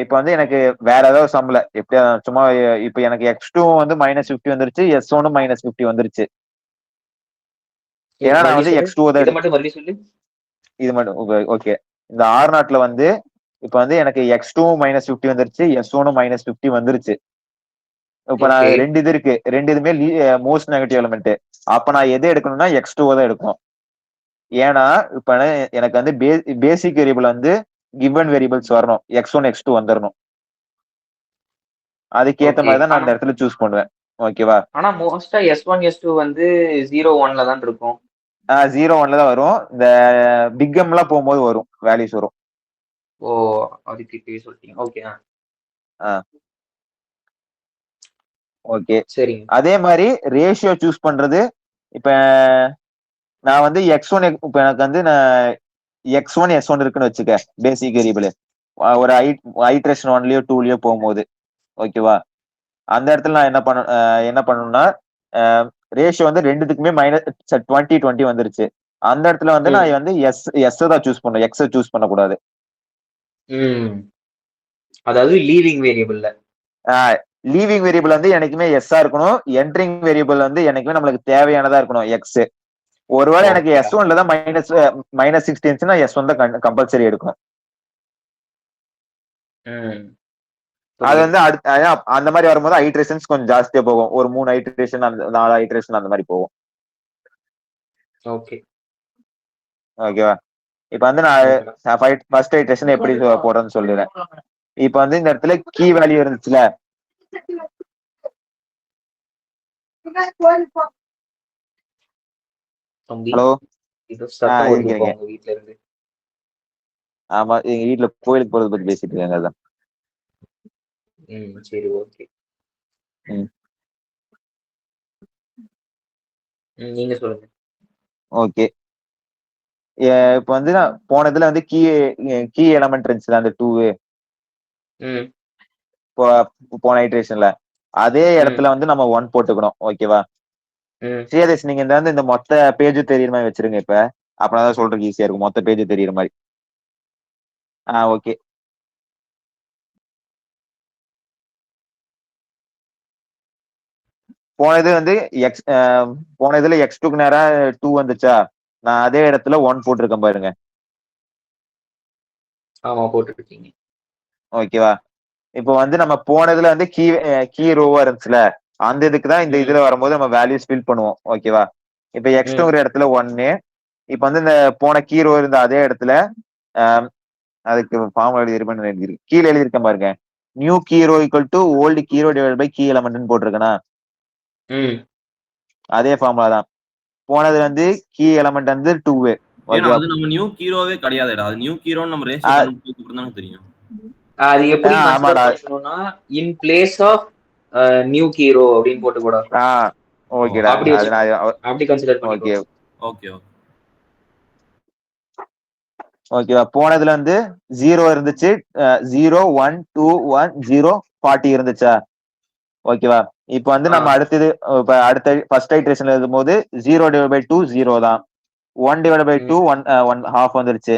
இப்ப வந்து எனக்கு வேற ஏதாவது சம்ல எப்படி சும்மா இப்ப எனக்கு X2 வந்து -50 வந்துருச்சு, S1 -50 வந்துருச்சு. ஏன்னா நான் வந்து X2 தான் இது மட்டும் ஓகே. இந்த R0ல வந்து இப்ப வந்து எனக்கு X2 -50 வந்துருச்சு, S1 -50 வந்துருச்சு. இப்ப நான் ரெண்டு இது இருக்கு, ரெண்டு இதுமே மோஸ்ட் நெகட்டிவ் எலிமெண்ட். அப்ப நான் எதை எடுக்கணும்னா X2 தான் எடுக்கணும். ஏன்னா இப்ப எனக்கு வந்து பேசிக் வேரியபிள் வந்து கிவன் வேரியபிள்ஸ் வரணும், X1 X2 வந்துடணும். அதுக்கேத்த மாதிரி தான் நான் அந்த இடத்துல சூஸ் பண்ணுவேன். ஓகேவா? ஆனா மோஸ்டா S1 S2 வந்து 0 1ல தான் இருக்கும். 0 1ல தான் வரும். இந்த பிக் எம் எல்லாம் போகும்போது வரும், வேல்யூஸ் வரும். ஓ, அதுக்கு இப்பவே சொல்லிட்டீங்க. ஓகே. ஓகே சரி. அதே மாதிரி ரேஷியோ சூஸ் பண்றது, இப்ப நான் வந்து X1 இப்ப எனக்கு வந்து நான் X1 S1 இருக்குன்னு வச்சுக்க, பேசிக் வேரியபிள் ஒரு ஐட்ரேஷன் 1லயோ 2லயோ போகும்போது. ஓகேவா? அந்த இடத்துல நான் என்ன பண்ணணும்னா, ரேஷியோ வந்து ரெண்டுத்துக்குமே -20 வந்துருச்சு. அந்த இடத்துல வந்து நான் வந்து எஸ் தான் சூஸ் பண்ணும், எக்ஸ் சூஸ் பண்ணக்கூடாது. அதாவது லீவிங் வேரியபிள்ல லீவிங் வேரியபிள் வந்து எனக்குமே எஸ்ஸா இருக்கணும். என்ட்ரிங் வேரியபிள் வந்து எனக்குமே நம்மளுக்கு தேவையானதா இருக்கணும், எக்ஸ். ஒருவேளை எனக்கு S1ல தான் -60 இருந்துச்சுன்னா S1 தான் கம்பல்சரி எடுக்கும். அது வந்து அந்த மாதிரி வரும்போது ஐட்ரேஷன்ஸ் கொஞ்சம் ஜாஸ்தியா போகும். ஒரு 3 ஐட்ரேஷன், 4 ஐட்ரேஷன் அந்த மாதிரி போகும். ஓகேவா? இப்ப வந்து நான் ஃபர்ஸ்ட் ஐட்ரேஷன் எப்படி போடுறேன்னு சொல்லிடுறேன். இப்ப வந்து இந்த இடத்துல கீ வேல்யூ இருந்துச்சுல, ஹலோ, வீட்ல இருந்து. ஆமா, எங்க வீட்டுல கோயிலுக்கு போறத பத்தி பேசிட்டு இருக்காங்க. அதான். சரி, ஓகே. நீங்க சொல்லுங்க. ஓகே. இப்ப வந்து நான் போனதுல வந்து கீ எலமெண்ட் இருந்துச்சுல, அந்த 2 போன ஐட்ரேஷன்ல அதே இடத்துல வந்து நம்ம 1 போட்டுக்கணும். ஓகேவா? ஸ்ரீதேஷ், நீங்க இந்த மொத்த பேஜ் தெரியுற மாதிரி வச்சிருங்க. இப்ப அப்பதான் சொல்றதுக்கு ஈஸியா இருக்கும், மொத்த பேஜ் தெரியுற மாதிரி. ஓகே. போனது வந்து போன இதுல X2க்கு நேரா 2 வந்துச்சா, நான் அதே இடத்துல 1 போட்டிருக்கேன் பாருங்க. ஆமா, போட்டுருக்கீங்க. ஓகேவா? இப்போ வந்து நம்ம போனதுல வந்து கீ ரோவா இருந்துச்சுல, அந்த இதுக்கு தான் இந்த இதுல வரும்போது நம்ம வேல்யூஸ் ஃபில் பண்ணுவோம். ஓகேவா? இப்ப X2ங்கிற இடத்துல 1. இப்ப வந்து இந்த போன கீ ரோ இருந்த அதே இடத்துல அதுக்கு ஃபார்ம் எழுதிருப்பேன், கீழே எழுதியிருக்கேன் பாருங்க, new key row equal to old key row divide by key element போட்டிருக்கேனா, அதே ஃபார்முலா தான். போனது வந்து கீ எலமெண்ட் வந்து 2. அது நம்ம நியூ கீரோவே கிடையாதுடா, அது நியூ கீரோ நம்ம ரேஷியோ கண்டுபிடிச்சதுக்கு அப்புறம் தான் தெரியும். அது எப்படி கன்சிடர் பண்ணனும்னா, in place of new key row அப்படினு போட்டு கூட. ஓகேடா, அப்படி கன்சிடர் பண்ணிக்கோ. ஓகே. ஓகேவா? போனதுல வந்து 0 இருந்துச்சு, 0 1 2 1 0 40 இருந்துச்சா, ஓகேவா? இப்போ வந்து நம்ம அடுத்தது இப்ப அடுத்த ஃபர்ஸ்ட் ஐட்ரேஷன்ல எழுதும்போது 0/2 0 தான். 1/2 1 ஹாஃப் வந்துருச்சு.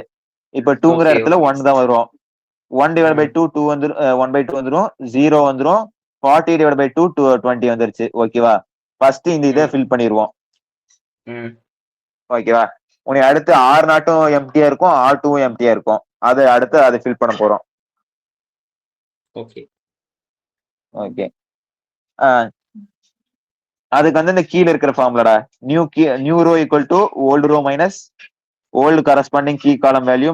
இப்ப 2ங்கிற இடத்துல 1 தான் வரும். 1/2 2 வந்து 1/2 வந்துரும். 0 வந்துரும். 40/2 20 வந்துருச்சு. ஓகேவா? ஃபர்ஸ்ட் இந்த இதை ஃபில் பண்ணிடுவோம். ஓகேவா? உனக்கு அடுத்து R0 எம்டியா இருக்கும், R2 எம்டியா இருக்கும். அது அடுத்து அதை ஃபில் பண்ண போறோம். Okay okay. அதுக்கு வந்து இந்த கீழ இருக்கிற ஃபார்முலாடா, new row equal to old row minus old corresponding key column value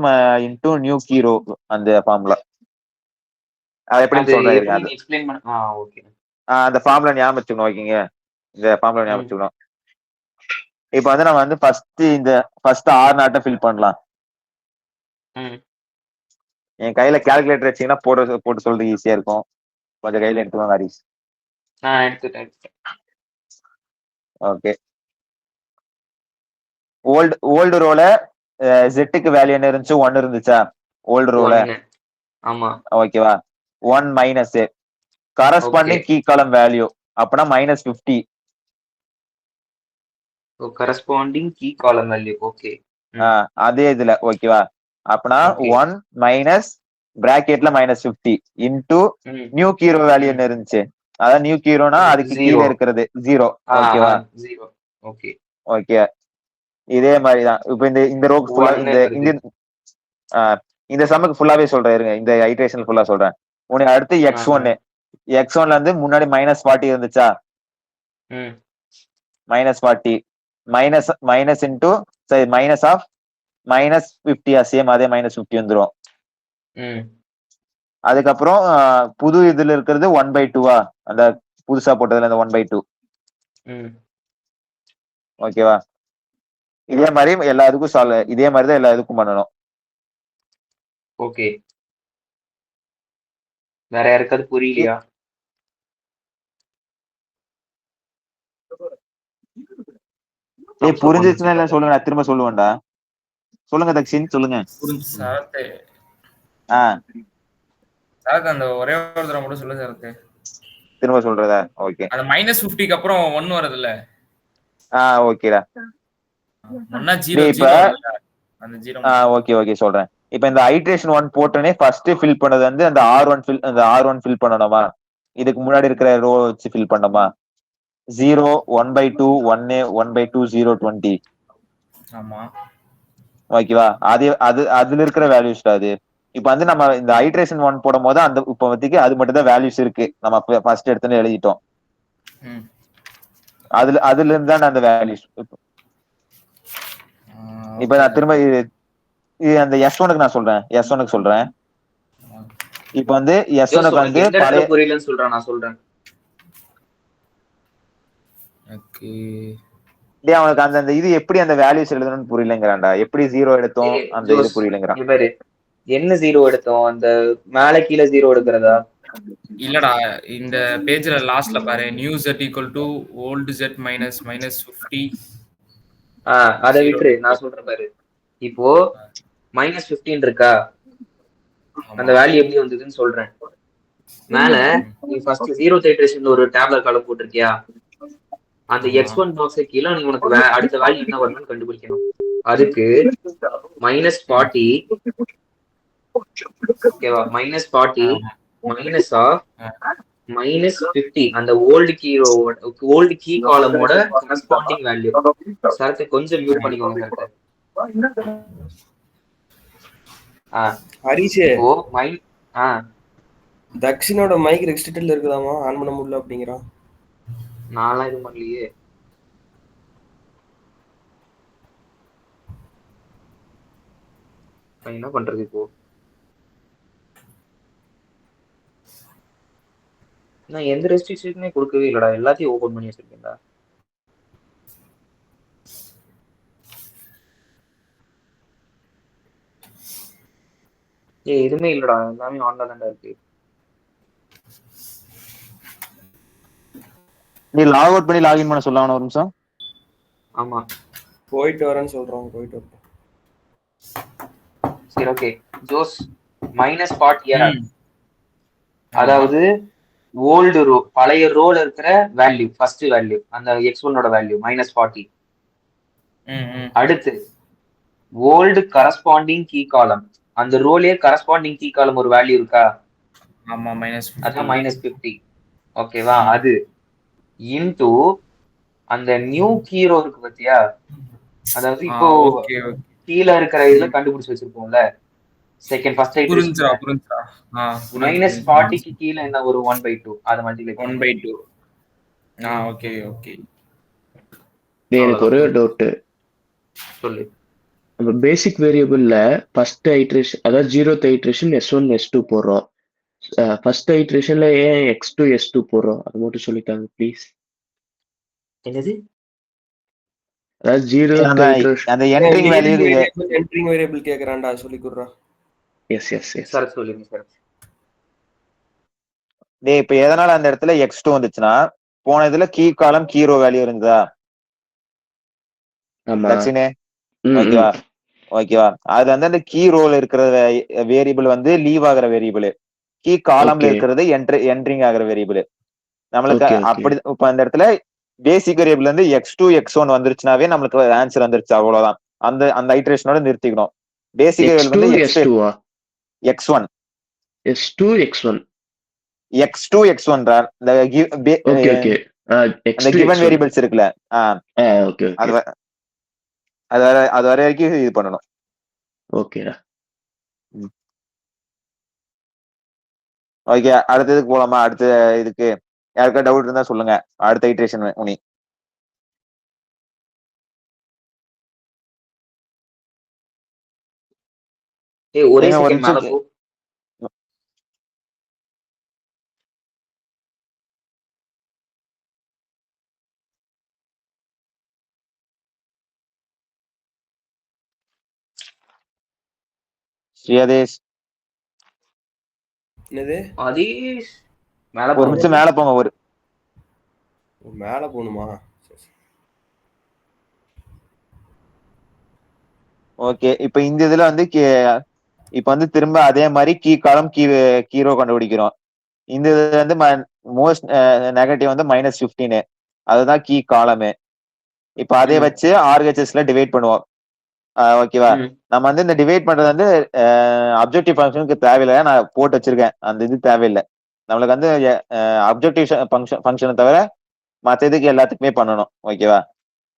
into new key row, அந்த ஃபார்முலா. அது எப்படி சொல்றேன் இருங்க. எக்ஸ்பிளைன் பண்ண. ஓகே. அந்த ஃபார்முலா ஞாபகம் வச்சுக்கணும். ஓகேங்க, இந்த ஃபார்முலா ஞாபகம் வச்சுக்கணும். இப்போ வந்து நம்ம வந்து ஃபர்ஸ்ட் R0 ஃபில் பண்ணலாம். என் கையில கால்குலேட்டர் வச்சீங்கன்னா போட்டு சொல்றது ஈஸியா இருக்கும். கொஞ்சம் கையில எடுத்துக்கோங்க ஹரிஸ். எடுத்துட்டேன். ஓகே. ஓல்டு ரோல ஜெட்டுக்கு வேல்யூ என்ன இருந்துச்சு? 1 இருந்துச்சா ஓல்டு ரோல? ஆமா. ஓகேவா? 1 minus corresponding key column value அப்பனா -50. Corresponding key column value. Okay. அதே இதுல ஓகேவா? அப்பனா 1 மைனஸ் பிராக்கெட்ல -50 இன்டூ நியூ கீரோ வேல்யூ என்ன இருந்துச்சு? அதான் நியூ கீரோனா அதுக்கு கீழே இருக்கிறது 0. ஓகேவா? ஓகே. இதே மாதிரிதான் இப்ப இந்த ரோக்கு ஃபுல்லா இந்த சம்முக்கு ஃபுல்லாவே சொல்றேன் இருங்க. இந்த ஐட்ரேஷன் ஃபுல்லா சொல்றேன். உனக்கு அடுத்து x1ல இருந்து முன்னாடி -40 இருந்துச்சா? -40 மைனஸ் இன்டூ சரி மைனஸ் ஆஃப் -50 சேம் அதே -50 வந்துரும். அதுக்கப்புறம் புது இதுல இருக்கிறது 1/2 அந்த புதுசா போட்டதுல இந்த 1/2. ஓகேவா? இதே மாதிரி எல்லா இதுக்கும் இதே மாதிரி தான் எல்லா இதுக்கும் பண்ணணும். ஓகே. வேற யாருக்காவது புரியலையா? புரிஞ்சிச்சுன்னா இல்ல சொல்லுங்க, நான் திரும்ப சொல்லுவேன்டா. சொல்லுங்க தக்ஷின், சொல்லுங்க. அந்த ஒரே ஒரு தடவை மட்டும் சொல்லுங்க சார். திரும்ப சொல்றதா? ஓகே. அந்த -50க்கு அப்புறம் 1 வருது இல்ல? ஓகேடா. முன்ன 0 அந்த 0. ஓகே ஓகே சொல்றேன். இப்போ இந்த ஐட்ரேஷன் 1 போட்டனே ஃபர்ஸ்ட் ஃபில் பண்ணது வந்து அந்த R1 ஃபில் பண்ணணுமா? இதுக்கு முன்னாடி இருக்கிற ரோ வச்சு ஃபில் பண்ணணுமா? 0 1/2 1 1/2 0 20. ஆமா. ஓகேவா? அதுல இருக்கிற வேல்யூஸ் அது. இப்போ வந்து நம்ம இந்த ஐட்ரேஷன் 1 போடும்போது அந்த இப்போதைக்கு அது மட்டும் தான் வேல்யூஸ் இருக்கு. நம்ம ஃபர்ஸ்ட் எடுத்துன்னு எழுதிட்டோம். அதுல இருந்து தான் அந்த வேல்யூஸ். இப்ப நான் திரும்ப அந்த S1க்கு நான் சொல்றேன். S1க்கு சொல்றேன். இப்ப வந்து S1க்கு வந்து பழைய புரியலன்னு சொல்றேன். நான் சொல்றேன். ஓகே. டேய் அவனுக்கு அந்த இது எப்படி அந்த வேல்யூஸ் எழுதணும்னு புரியலங்கறான்டா. எப்படி 0 எடுத்தோம் அந்த இது புரியலங்கறான். இவரு என்ன 0 எடுத்தோம்? அந்த மேல கீழ 0 எடுக்கறதா? இல்லடா, இந்த பேஜ்ல லாஸ்ட்ல பாரு, நியூ z = old z -50. அத விட்டுரு, நான் சொல்றேன் பாரு. இப்போ -15 இருக்கா? அந்த வேல்யூ எப்படி வந்ததுன்னு சொல்றேன். மேல நீ ஃபர்ஸ்ட் 0th ஐட்ரேஷன்ல ஒரு டேப்லெட் காலம் போட்டுருக்கியா? அந்த x1 பாக்ஸ் கீழ நீ உனக்கு அடுத்த வேல்யூ என்ன வரணும்னு கண்டுபிடிக்கணும். அதுக்கு -40 ஓகேவா? -40 மைனஸ் ஆஃப் -50 அந்த ஓல்டு கீ காலமோட கரஸ்பாண்டிங் வேல்யூ. சரத்தை கொஞ்சம் மியூட் பண்ணிக்கோங்க சரத்தை. ஹரிஷ், தக்ஷினோட மைக் ரெஸ்ட்ரிக்டட்ல இருக்குதாமா? ஆன் பண்ண முடியல அப்படிங்கறான். நான்லாம் இது பண்ணலையே. என்ன பண்றது இப்போ? நான் எந்த ரெஸ்ட்ரிக்ஷனுமே கொடுக்கவே இல்லடா. எல்லாத்தையும் ஓபன் பண்ணி வச்சிருக்கேன்டா. எதுவுமே இல்லடா, எல்லாமே ஆன்ல தான்டா இருக்கு. நீ லாக் அவுட் பண்ணி லாகின் பண்ண சொல்லலாம் ஒரு நிமிஷம். ஆமா, போயிட்டு வரேன்னு சொல்றோம். போயிட்டு வரேன். சரி ஓகே. ஜோஸ் -40 அதாவது ஓல்டு ரோ பழைய ரோல இருக்கிற வேல்யூ ஃபர்ஸ்ட் வேல்யூ அந்த x1ஓட வேல்யூ -40. அடுத்து ஓல்டு கரஸ்பாண்டிங் கீ காலம் அந்த ரோலே கரஸ்பாண்டிங் கீ காலம் ஒரு வேல்யூ இருக்கா? ஆமா அதான் -50. ஓகேவா? அது இன்டு அந்த நியூ கீ ரோ இருக்கு பாத்தியா, அதாவது இப்போ கீழே இருக்கிற இதுல கண்டுபிடிச்சு வச்சிருப்போம்ல செகண்ட் ஃபர்ஸ்ட் புரிஞ்சா -40க்கு கீழே என்ன ஒரு 1/2 அது மல்டிப்ளை 1/2. Okay okay. எனக்கு ஒரே டவுட். சொல்லு. நம்ம பேசிக் வேரியபிள்ல ஃபர்ஸ்ட் ஐட்ரேஷன் அதாவது 0th ஐட்ரேஷன் S1 S2 போடுறோம். ஃபர்ஸ்ட் ஐட்ரேஷன்ல ஏன் x2 S2 போடுறோம் அது மட்டும் சொல்லிட்டாங்க ப்ளீஸ். என்னது? அதாவது 0th ஐட்ரேஷன் அந்த என்ட்ரிங் வேல்யூ என்ட்ரிங் வேரியபிள் கேக்குறான்டா சொல்லி குடுறா. எஸ் சார் சொல்லுங்க சார். டேய் இப்ப எதனால அந்த இடத்துல x2 வந்துச்சுன்னா போன இதுல கீ காலம் கீ ரோ வேல்யூ இருந்ததா? ஆமா. தட்சினே ஓகேவா? ஓகேவா? அது வந்து அந்த கீ ரோல இருக்கிற வேரியபிள் வந்து லீவ் ஆகிற வேரியபிள், கீ காலம்ல இருக்கிறது என்ட்ரிங் ஆகிற வேரியபிள். நம்மளுக்கு அப்படி இப்ப அந்த இடத்துல பேசிக் வேரியபிள் வந்து x2 x1 வந்துருச்சுனாவே நம்மளுக்கு ஆன்சர் வந்துருச்சு, அவ்வளவுதான். அந்த அந்த ஐட்ரேஷனோட நிறுத்திக்கணும். பேசிக் வேரியபிள் வந்து x1 S2 X1 x2 x1 இந்த அந்த கிவன் வேரியபிள்ஸ் இருக்குல்ல, அது வர வரைக்கும் இது பண்ணணும். ஓகேடா. ஓகே, அடுத்ததுக்கு போலாமா? அடுத்த இதுக்கு யாருக்கா டவுட் இருந்தா சொல்லுங்க. அடுத்த ஐட்ரேஷன் உனி. ஒரே செகண்ட் மேல போ. ஸ்ரீயாதேஷ் என்னது? அதீஷ் மேல ஒரு நிமிஷம் மேல போங்க. ஒரு மேல போணுமா? ஓகே, இப்ப இந்த இதுல வந்து இப்ப வந்து திரும்ப அதே மாதிரி கீ காலம் கீரோ கண்டுபிடிக்கிறோம். இந்த இதுல வந்து மோஸ்ட் நெகட்டிவ் வந்து -15 அதுதான் கீ காலமே. இப்ப அதே வச்சு RHSல டிவைட் பண்ணுவோம். ஓகேவா? நம்ம வந்து இந்த டிவைட் பண்றது வந்து அப்ஜெக்டிவ் ஃபங்க்ஷனுக்கு தேவையில்லை, நான் போட்டு வச்சிருக்கேன். அந்த இது தேவையில்லை நம்மளுக்கு வந்து அப்ஜெக்டிவ் ஃபங்க்ஷனை தவிர மற்ற இதுக்கு எல்லாத்துக்குமே பண்ணணும். ஓகேவா?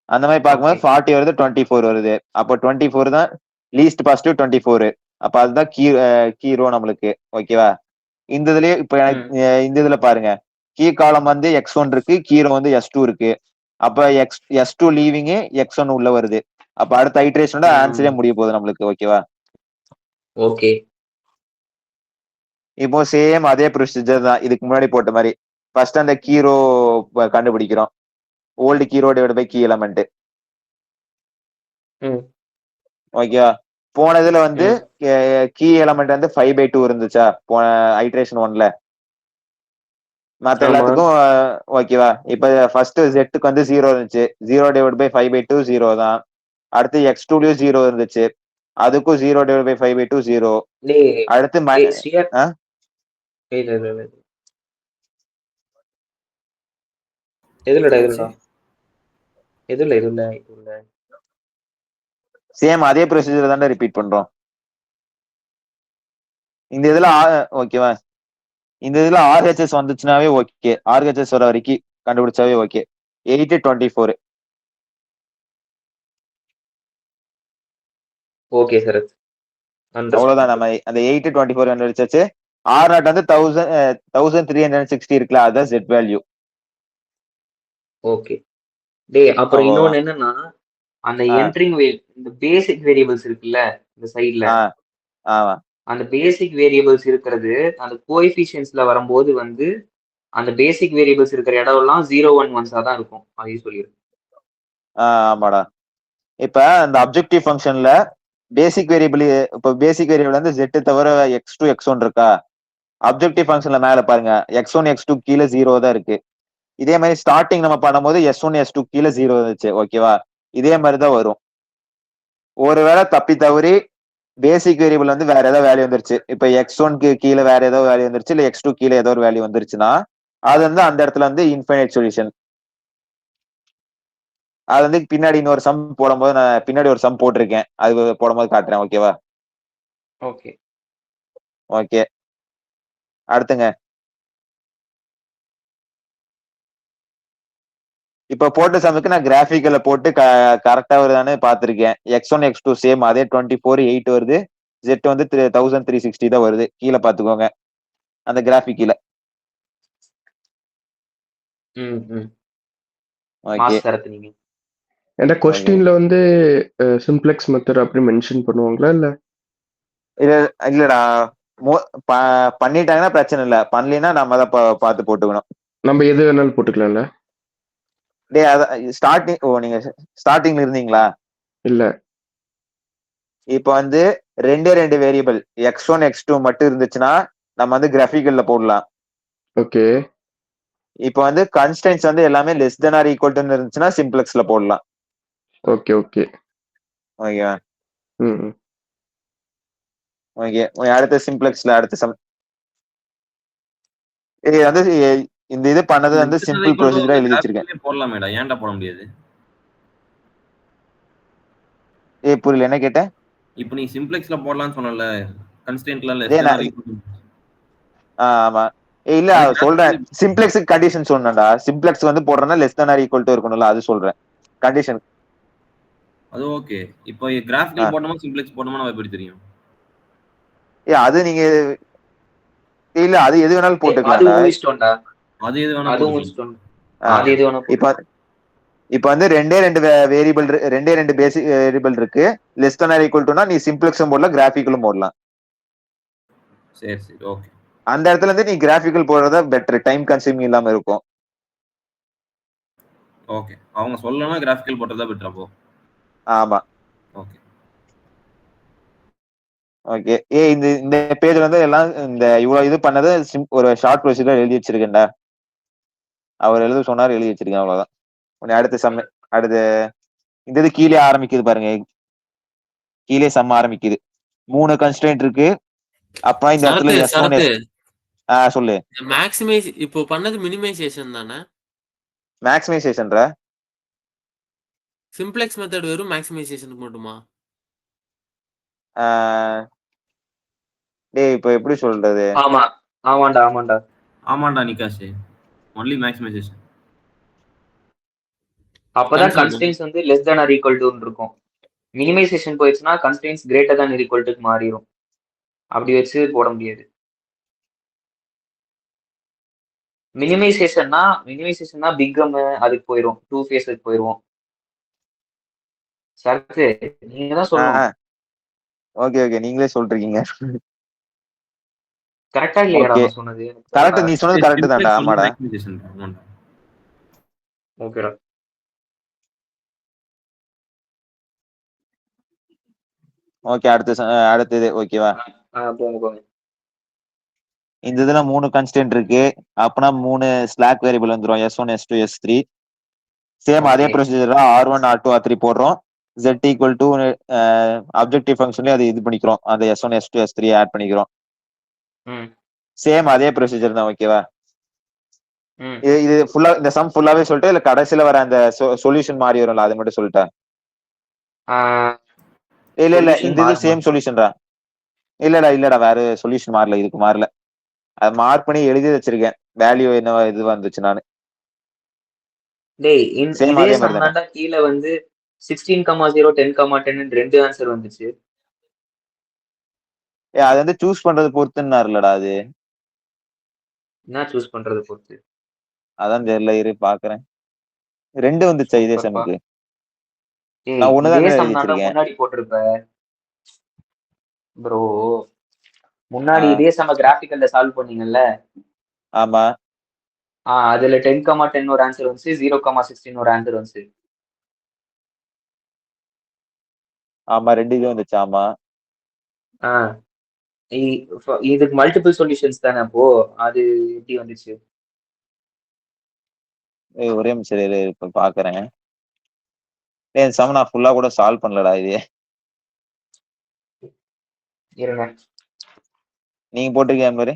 அந்த மாதிரி பார்க்கும்போது 40 வருது, 24 வருது. அப்போ 24 தான் லீஸ்ட் பாசிட்டிவ் 24. அப்ப அதுதான் கீ ரோ நம்மளுக்கு. ஓகேவா? இந்த இதுலயே இப்ப இந்த இதுல பாருங்க, கீ காலம் வந்து x1 இருக்கு, கீரோ வந்து S2 இருக்கு. அப்ப S2 லீவிங் x1 உள்ள வருது. அப்ப அடுத்த ஐட்ரேஷனோட ஆன்சரே முடிய போகுது நம்மளுக்கு. ஓகேவா? ஓகே, இப்போ சேம் அதே ப்ரொசீஜர் தான் இதுக்கு முன்னாடி போட்ட மாதிரி. ஃபர்ஸ்ட் அந்த கீரோ கண்டுபிடிக்கிறோம். Old key row divide by key element. ஓகேவா? போன இதுல வந்து கீ எலமெண்ட் வந்து 5/2 இருந்துச்சா போன ஐட்ரேஷன் 1ல. மத்த எல்லாத்துக்கும் ஓகேவா? இப்ப ஃபர்ஸ்ட் ஜெட்டுக்கு வந்து 0 இருந்துச்சு. 0 டிவைட் பை 5/2 0 தான். அடுத்து x2லயும் 0 இருந்துச்சு, அதுக்கும் 0 டிவைட் பை 5/2 0. அடுத்து சேம் அதே ப்ரொசீஜர் தான் ரிப்பீட் பண்றோம் இந்த இதுல. ஓகேவா? இந்த இதுல RHS வந்துச்சுனாவே ஓகே, RHS வர வரைக்கும் கண்டுபிடிச்சாவே ஓகே. 8/24. ஓகே சார், அவ்வளவுதான். நம்ம அந்த 8/24 கண்டுபிடிச்சாச்சு. R0 வந்து 1360 இருக்குல்ல, அதுதான் Z வேல்யூ. ஓகே அப்புறம் இன்னொன்னு என்னன்னா, அந்த என்ட்ரிங் இந்த பேசிக் வேரியபிள்ஸ் இருக்குல்ல இந்த சைடுல, அந்த பேசிக் வேரியபிள்ஸ் இருக்கிறது அந்த கோஎஃபிஷியன்ட்ஸ்ல வரும்போது வந்து அந்த பேசிக் வேரியபிள்ஸ் இருக்கிற இடம் எல்லாம் 0 1 1 தான் இருக்கும். அதையும் சொல்லிடுறேன். ஆமாடா. இப்ப அந்த அப்ஜெக்டிவ் ஃபங்க்ஷன்ல பேசிக் வேரியபிள், இப்ப பேசிக் வேரியபிள் வந்து Z தவிர x2 x1 இருக்கா. அப்ஜெக்டிவ் ஃபங்க்ஷன்ல மேல பாருங்க, x1 x2 கீழே 0 தான் இருக்கு. இதே மாதிரி ஸ்டார்டிங் நம்ம பண்ணும்போது S1 S2 கீழே 0 இருந்துச்சு. ஓகேவா? இதே மாதிரிதான் வரும். ஒருவேளை தப்பி தவறி பேசிக் வேரியபிள் வந்து வேற ஏதாவது வேல்யூ வந்துருச்சு, இப்ப x1க்கு கீழே வேற ஏதோ வேல்யூ வந்துருச்சு, இல்ல x2 கீழே ஏதோ ஒரு வேல்யூ வந்துருச்சுன்னா அது வந்து அந்த இடத்துல வந்து இன்ஃபைனைட் சொல்யூஷன். அது வந்து பின்னாடி இன்னொரு சம் போடும்போது நான் பின்னாடி ஒரு சம் போட்டிருக்கேன். அது போடும்போது காட்டுறேன். ஓகேவா? ஓகே. ஓகே. அடுத்துங்க. இப்ப போட்ட சம்முக்கு நான் கிராஃபிக்கல்ல போட்டு கரெக்டா வருதான்னு பார்த்திருக்கேன். X1, X2 சேம் அதே 24, 8 வருது. Z வந்து 1360 தான் வருது. கீழ பார்த்துக்கோங்க. அந்த கிராஃபிக் கீழ. ம் ம் ஓகே. மாஸ் சரத்து நீங்க. ஏன்டா கொஸ்டின்ல வந்து சிம்ப்ளெக்ஸ் மெத்தட் அப்படி மென்ஷன் பண்ணுவாங்களா இல்ல? இல்லடா. பண்ணிட்டாங்கன்னா பிரச்சனை இல்ல. பண்ணலைன்னா நம்ம தான் பார்த்து போட்டுக்கணும். நம்ம எது வேணாலும் போட்டுக்கலாம்ல? டேய் அத ஸ்டார்டிங் நீங்க ஸ்டார்டிங்ல இருந்தீங்களா? இல்ல. இப்ப வந்து 2 வேரியபிள் X1, X2 மட்டும் இருந்துச்சுன்னா நம்ம வந்து கிராஃபிக்கல்ல போடலாம். ஓகே. இப்ப வந்து கன்ஸ்டன்ட்ஸ் வந்து எல்லாமே less than or equal to இருந்துச்சுன்னா சிம்ப்ளெக்ஸ்ல போடலாம். Okay okay. ஓகே. ம். ஓகே. அடுத்த சிம்ப்ளெக்ஸ்ல அடுத்த சம். இது வந்து இந்த இது பண்ணது வந்து சிம்பிள் ப்ரொசீஜரா எழுதி வச்சிருக்கேன். போடலாமேடா, ஏன்டா போட முடியாது? புரியல, என்ன கேட்ட? இப்போ நீ சிம்ப்ளெக்ஸ்ல போடலாம்னு சொன்னல, கன்ஸ்டன்ட்ல லெஸ் டேய் தென் நான் ஆர் ஈக்குவல். ஆமா. இல்ல சொல்றேன். சிம்ப்ளெக்ஸுக்கு கண்டிஷன் சொன்னேன்டா. சிம்ப்ளெக்ஸ் வந்து போடுறேன்னா less than or equal to இருக்கணும்ல, அது சொல்றேன். கண்டிஷன். அது ஓகே. இப்போ கிராஃபிக்கல் போடணுமா சிம்ப்ளெக்ஸ் போடணுமா நமக்கு எப்படி தெரியும்? அது நீங்க இல்ல அது எது வேணாலும் அது போட்டுக்கலாம்டா. ஊகிச்சிட்டோம்டா. அது எது வேணா அது போட்டுக்கலாம். ஊகிச்சிட்டோம். அது எது வேணா இப்ப வந்து 2 வேரியபிள் 2 பேசிக் வேரியபிள் இருக்கு. லெஸ் தென் ஆர் ஈக்குவல் டுனா நீ சிம்ப்ளெக்ஸும் போடலாம், கிராஃபிக்கலும் போடலாம். சரி சரி ஓகே. அந்த இடத்துல இருந்து நீ கிராஃபிக்கல் போடுறதா பெட்டர். டைம் கன்சியூமிங் இல்லாம இருக்கும். ஓகே. அவங்க சொல்லலனா கிராஃபிக்கல் போட்டதா பெட்டர் அப்போ. ஆமா. ஓகே. ஓகே. இந்த பேஜ்ல வந்து எல்லாம் இந்த இவ்வளவு இது பண்ணது ஒரு ஷார்ட் ப்ரொசீஜர் எழுதி வச்சிருக்கேன்டா. அவர் எழுத சொன்னார், எழுதி வச்சிருக்கேன், அவ்வளவுதான். அடுத்த சம். அடுத்து இந்த இது கீழே ஆரம்பிக்குது பாருங்க. கீழே சம் ஆரம்பிக்குது. 3 கன்ஸ்ட்ரெயின்ட் இருக்கு. அப்ப இந்த இடத்துல S1 சொல்லு. மேக்ஸிமைஸ் இப்போ பண்ணது மினிமைசேஷன் தானே? மேக்ஸிமைசேஷன்ரா? சிம்ப்ளெக்ஸ் மெத்தட் வெறும் மேக்ஸிமைசேஷனுக்கு மட்டுமா? டேய் இப்ப எப்படி சொல்றது? ஆமா. ஆமாண்டா ஆமாண்டா. ஆமாண்டா நிகாஷ். Only maximization. அப்பதான் கன்ஸ்டன்ட்ஸ் வந்து less than or equal to இருக்கும். மினிமைசேஷன் போயிடுச்சுன்னா constants greater than or equal to மாறிடும். அப்படி வச்சு போட முடியாது. மினிமைசேஷன்னா பிகம் அதுக்கு போயிடும். 2 ஃபேஸுக்கு போயிடுவோம். சரத்து நீங்க தான் சொல்லணும். ஓகே ஓகே, நீங்களே சொல்றீங்க. கரெக்டா இல்லையாடா நான் சொன்னது? கரெக்ட், நீ சொன்னது கரெக்ட் தான்டா. ஆமாடா. ஓகேடா. ஓகே. அடுத்தது ஓகேவா? போங்க போங்க. இந்த இதுல 3 கன்ஸ்டன்ட் இருக்கு. அப்பனா 3 ஸ்லாக் வேரியபிள் வந்துரும். S1, S2, S3. சேம் அதே ப்ரொசீஜர் தான். R1, R2, R3 போடுறோம். Z ஈக்குவல் டு அப்ஜெக்டிவ் ஃபங்க்ஷன்லயே அது இது பண்ணிக்கிறோம். அந்த S1, S2, S3 ஆட் பண்ணிக்கிறோம். சேம் அதே ப்ரொசீஜர் தான். ஓகேவா? இது ஃபுல்லா இந்த சம் ஃபுல்லாவே சொல்லிட்டு இல்ல கடைசியில வர அந்த சொல்யூஷன் மாறி வரும்ல, அது மட்டும் சொல்லிட்டேன். இல்ல இந்த இது சேம் சொல்யூஷன்டா. இல்லடா வேற சொல்யூஷன் மாறல, இதுக்கு மாறல. அது மார்க் பண்ணி எழுதி வச்சிருக்கேன். வேல்யூ என்ன இது வந்துச்சு நானு. டேய் இதே சம்தான்டா கீழ வந்து 16,0 10,10 2 ஆன்சர் வந்துச்சு. அது வந்து சூஸ் பண்றது பொறுத்துன்னாருலடா. அது என்ன சூஸ் பண்றது பொறுத்து? அதான் தெரியல, இரு பாக்குறேன். 2 வந்துச்சு இதே சமுக்கு. நான் ஒண்ணுதான் எழுதி வச்சிருக்கேன். முன்னாடி போட்டிருப்ப ப்ரோ. முன்னாடி இதே சம கிராஃபிக்கல்ல சால்வ் பண்ணீங்கல்ல? ஆமா. அதுல 10,10 ஒரு ஆன்சர் வந்துச்சு, 0,16 ஒரு ஆன்சர் வந்துச்சு. ஆமா 2 இது வந்துச்சு. ஆமா. இதுக்கு மல்டிபிள் சொல்யூஷன்ஸ் தானே அப்போ? அது எப்படி வந்துச்சு? ஒரே நிமிஷம் இரு, இப்ப பாக்குறேன். சம் நான் ஃபுல்லா கூட சால்வ் பண்ணலடா இது. இருங்க. நீங்க போட்டிருக்கீங்க பாரு.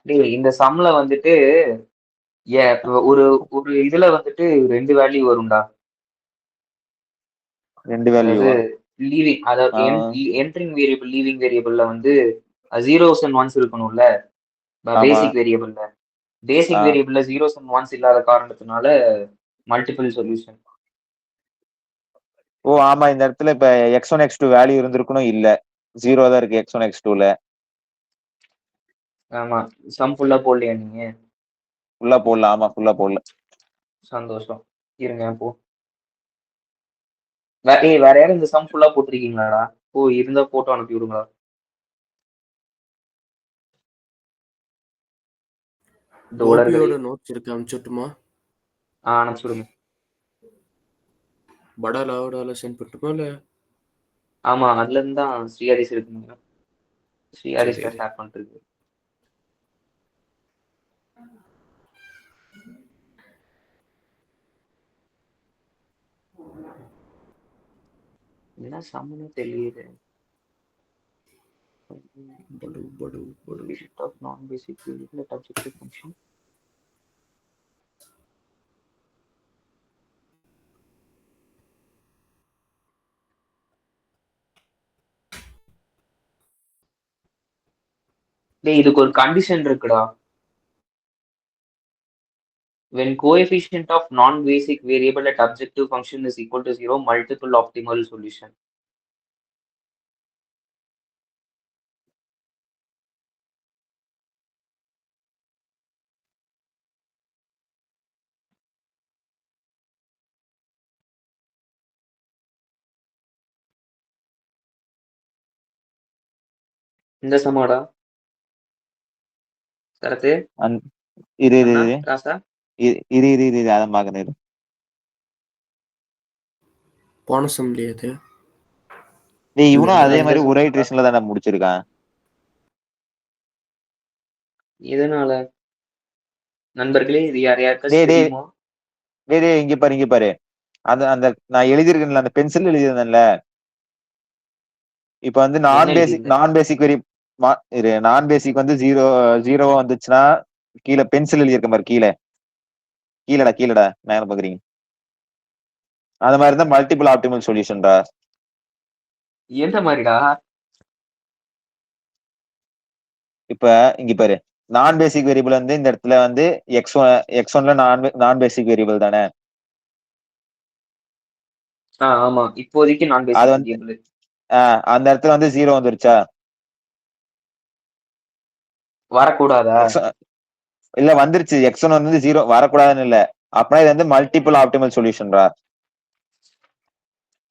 டேய் இந்த சம்ல வந்துட்டு ஒரு ஒரு இதுல வந்துட்டு 2 வேல்யூ வரும்டா. ரெண்டு அதாவது வேல்யூவா? லீவிங், அதாவது என்ட்ரிங் வேரியபிள் லீவிங் வேரியபிள்ல வந்து ஜீரோஸ் அண்ட் ஒன்ஸ் இருக்கணும்ல ஆமா. பேசிக் வேரியபிள்ல. பேசிக் வேரியபிள்ல ஜீரோஸ் அண்ட் ஒன்ஸ் இல்லாத காரணத்தினால மல்டிபிள் சொல்யூஷன். ஓ ஆமா, இந்த இடத்துல இப்ப x1 x2 வேல்யூ இருந்திருக்கணும், இல்ல 0 தான் இருக்கு x1 x2ல. ஆமா, சம் ஃபுல்லா போடலையா நீங்க? ஃபுல்லா போடல. ஆமா, ஃபுல்லா போடல. சந்தோஷம். இருங்க அப்போ வேற யாரும் இந்த சம் ஃபுல்லா போட்டிருக்கீங்களாடா? ஓ இருந்தா போட்டோ அனுப்பி விடுங்களா. கோபியோட நோட்ஸ் இருக்கு, அனுப்பிச்சுட்டுமா? அனுப்பிச்சு விடுங்க. படால சென்ட் பண்ணட்டுமா இல்ல? ஆமா, அதுல இருந்து தான் ஸ்ரீஹரிஸ் இருக்குங்க. ஸ்ரீஹரிஸ் சரி. ஷேர் பண்ணிருக்கு. என்ன சம்னு தெரியுது. of non-basic variable at objective function. டேய் இதுக்கு ஒரு கண்டிஷன் இருக்குடா. When coefficient of non-basic variable at objective function is equal to 0, multiple optimal solution. இந்த சமாடா சரத்து இரு ராசா அதான் பாக்குறேன். போன சம்லயே அது. டேய் இவனும் அதே மாதிரி ஒரே இட்டரேஷன்ல தானே முடிச்சிருக்கான். இதனால நண்பர்களே இது யாரையாச்சும் தெரியுமா? டேய் இங்க பாரு அந்த அந்த நான் எழுதியிருக்கேன்ல, அந்த பென்சில் எழுதியிருந்தேன்ல. இப்ப வந்து நான் பேசிக் வந்து 0 வந்துச்சுன்னா கீழே பென்சில் எழுதியிருக்க மாதிரி கீழடா மேல பாக்குறீங்க. அந்த மாதிரி தான் மல்டிபிள் ஆப்டிமல் சொல்யூஷன்டா. எந்த மாதிரிடா? இப்ப இங்க பாரு, நான் பேசிக் வேரியபிள் வந்து இந்த இடத்துல வந்து x1ல நான் பேசிக் வேரியபிள் தானே. ஆமா, இப்போதைக்கு நான் பேசிக் வேரியபிள். அந்த இடத்துல வந்து 0 வந்துருச்சா? வரக்கூடாதா? இல்ல வந்துருச்சு. x1 வந்து 0 வரக்கூடாதுன்னு இல்ல. அப்படின்னா இது வந்து மல்டிபிள் ஆப்டிமல் சொல்யூஷன்டா.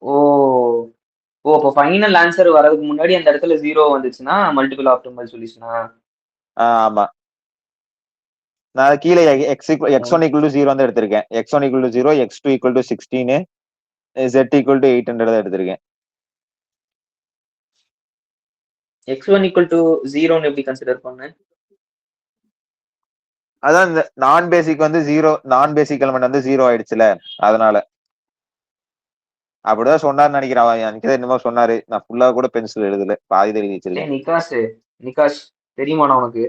ஓ அப்ப ஃபைனல் ஆன்சர் வரதுக்கு முன்னாடி அந்த இடத்துல 0 வந்துச்சுன்னா மல்டிபிள் ஆப்டிமல் சொல்யூஷனா? ஆமா, நான் கீழே x1 = 0 தான் எடுத்திருக்கேன். x1 = 0, x2 = 16, z = 800 தான் எடுத்திருக்கேன். x1 = 0 எப்படி கன்சிடர் பண்ண? அதான் இந்த நான் பேசிக் வந்து 0, நான் பேசிக் எலிமெண்ட் வந்து 0 ஆயிடுச்சுல, அதனால. அப்படிதான் சொன்னார்னு நினைக்கிறேன். எனக்கு என்னமோ சொன்னாரு. நான் ஃபுல்லா கூட பென்சில் எழுதல, பாதி எழுதி வச்சிருக்கேன். நிகாஷ் தெரியுமாடா உனக்கு?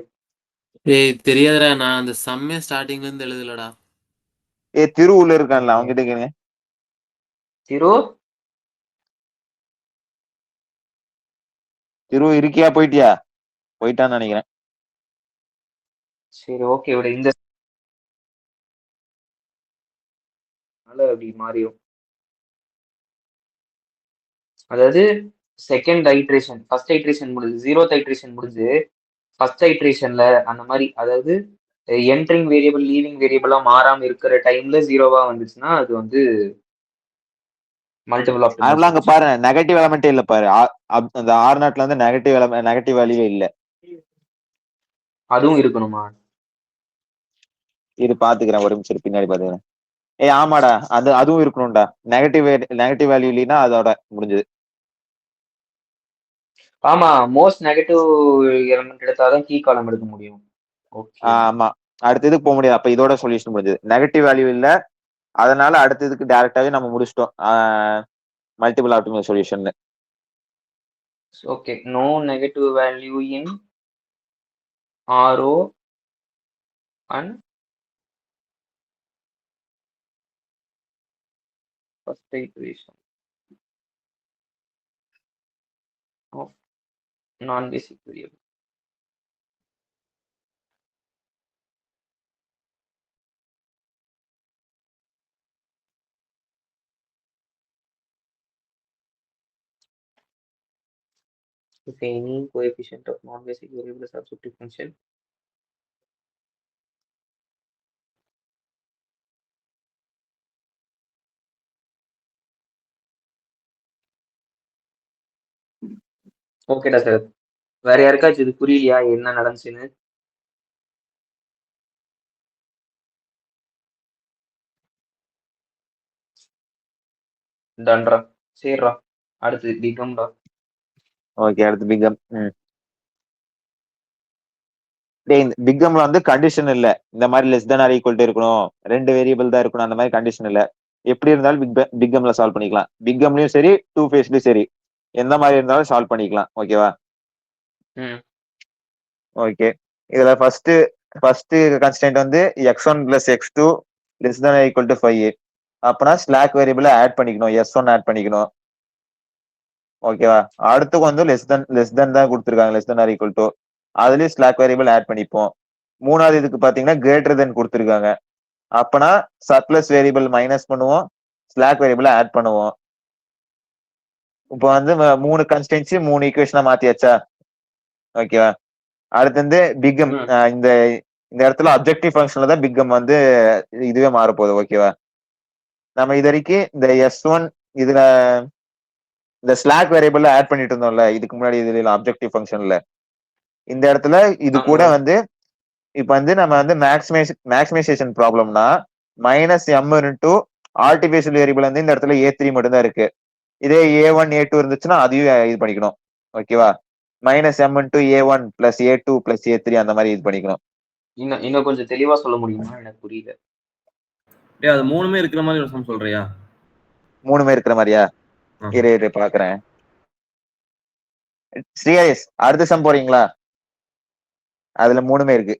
ஏய் தெரியாதுடா, நான் அந்த சம்மே ஸ்டார்டிங்ல இருந்து எழுதலடா. திரு உள்ள இருக்கான்ல, அவங்க கிட்ட கேளுங்க. திரு இருக்கியா? போயிட்டான்னு நினைக்கிறேன். சரி ஓகே விட. இந்த அப்படி மாறியும், அதாவது செகண்ட் ஐட்ரேஷன், ஃபர்ஸ்ட் ஐட்ரேஷன் முடிஞ்சு 0th ஐட்ரேஷன் முடிஞ்சு ஃபர்ஸ்ட் ஐட்ரேஷன்ல அந்த மாதிரி, அதாவது என்ட்ரிங் வேரியபிள் லீவிங் வேரியபிளா மாறாம இருக்கிற டைம்ல 0வா வந்துச்சுன்னா அது வந்து மல்டிபிள் ஆப்டிமல். அங்க பாரு, நெகட்டிவ் எலிமெண்டே இல்ல பாரு. அந்த R0ல வந்து நெகட்டிவ் வேல்யூவே இல்ல. அதுவும் இருக்கணுமா? இது பாத்துக்கிறேன், ஒரு நிமிஷம் பின்னாடி பாத்துக்கிறேன். ஆமாடா, அதுவும் இருக்கணும்டா. நெகட்டிவ் வேல்யூ இல்லைன்னா அதோட முடிஞ்சது. ஆமா, மோஸ்ட் நெகட்டிவ் எலிமெண்ட் எடுத்தாதான் கீ காலம் எடுக்க முடியும். ஆமா, அடுத்ததுக்கு போக முடியாது. அப்ப இதோட சொல்யூஷன் முடிஞ்சது. நெகட்டிவ் வேல்யூ இல்ல, அதனால அடுத்ததுக்கு டைரக்டாவே நம்ம முடிச்சிட்டோம் multiple optimal solution. Okay, no negative value in RO and first iteration of non-basic variable. If any coefficient of non-basic variable is objective function, ஓகேடா சார். வேற யாருக்காச்சும் இது புரியலையா என்ன நடந்துச்சுன்னு? டன்ரா, சரிடா. அடுத்து பிகம்டா. ஓகே, அடுத்து பிகம். இந்த பிகம்ல வந்து கண்டிஷன் இல்ல, இந்த மாதிரி less than or equal to இருக்கணும், 2 வேரியபிள் தான் இருக்கணும், அந்த மாதிரி கண்டிஷன் இல்ல. எப்படி இருந்தாலும் பிகம்ல சால்வ் பண்ணிக்கலாம். பிகம்லயும் சரி, 2 ஃபேஸ்லயும் சரி, எந்த மாதிரி இருந்தாலும் சால்வ் பண்ணிக்கலாம். ஓகேவா? ஓகே, இதுல ஃபர்ஸ்ட் கன்ஸ்டன்ட் வந்து x1 + x2 less than or equal to 5. அப்பனா ஸ்லாக் வேரியபிளை ஆட் பண்ணிக்கணும், s1 ஆட் பண்ணிக்கணும். ஓகேவா? அடுத்து வந்து லெஸ் தென் தான் கொடுத்துருக்காங்க, less than or equal to, அதுலயும் ஸ்லாக் வேரியபிள் ஆட் பண்ணிப்போம். மூணாவது இதுக்கு பாத்தீங்கன்னா கிரேட்டர் தென் கொடுத்துருக்காங்க. அப்பனா சர்ப்ளஸ் வேரியபிள் மைனஸ் பண்ணுவோம், ஸ்லாக் வேரியபிள் ஆட் பண்ணுவோம். இப்போ வந்து 3 கன்ஸ்டன்ட்ஸ் 3 ஈக்குவேஷனா மாத்தியாச்சா? ஓகேவா? அடுத்து வந்து பிகம். இந்த இடத்துல அப்ஜெக்டிவ் ஃபங்க்ஷன்ல தான் பிகம் வந்து இதுவே மாறப்போகுது. ஓகேவா? நம்ம இது வரைக்கும் இந்த S1 இதுல இந்த ஸ்லாக் வேரியபிள் ஆட் பண்ணிட்டு இருந்தோம்ல இதுக்கு முன்னாடி, இதுல அப்ஜெக்டிவ் ஃபங்க்ஷன்ல, இந்த இடத்துல இது கூட வந்து இப்ப வந்து நம்ம வந்து மேக்ஸிமைசேஷன் ப்ராப்ளம்னா -m இன்டூ ஆர்டிஃபிஷியல் வேரியபிள் வந்து இந்த இடத்துல A3 மட்டும் தான் இருக்கு. இதே A1 A2 இருந்துச்சுன்னா அதையும் இது பண்ணிக்கணும். ஓகேவா? -m into A1 + A2 + A3 அந்த மாதிரி இது பண்ணிக்கணும். இன்னும் கொஞ்சம் தெளிவா சொல்ல முடியுமா? எனக்கு புரியல. அது மூணுமே இருக்கிற மாதிரி ஒரு சம் சொல்றியா? மூணுமே இருக்கிற மாதிரியா? இரு பாக்குறேன். ஸ்ரீஹரிஸ், அடுத்த சம் போறீங்களா? அதுல மூணுமே இருக்கு.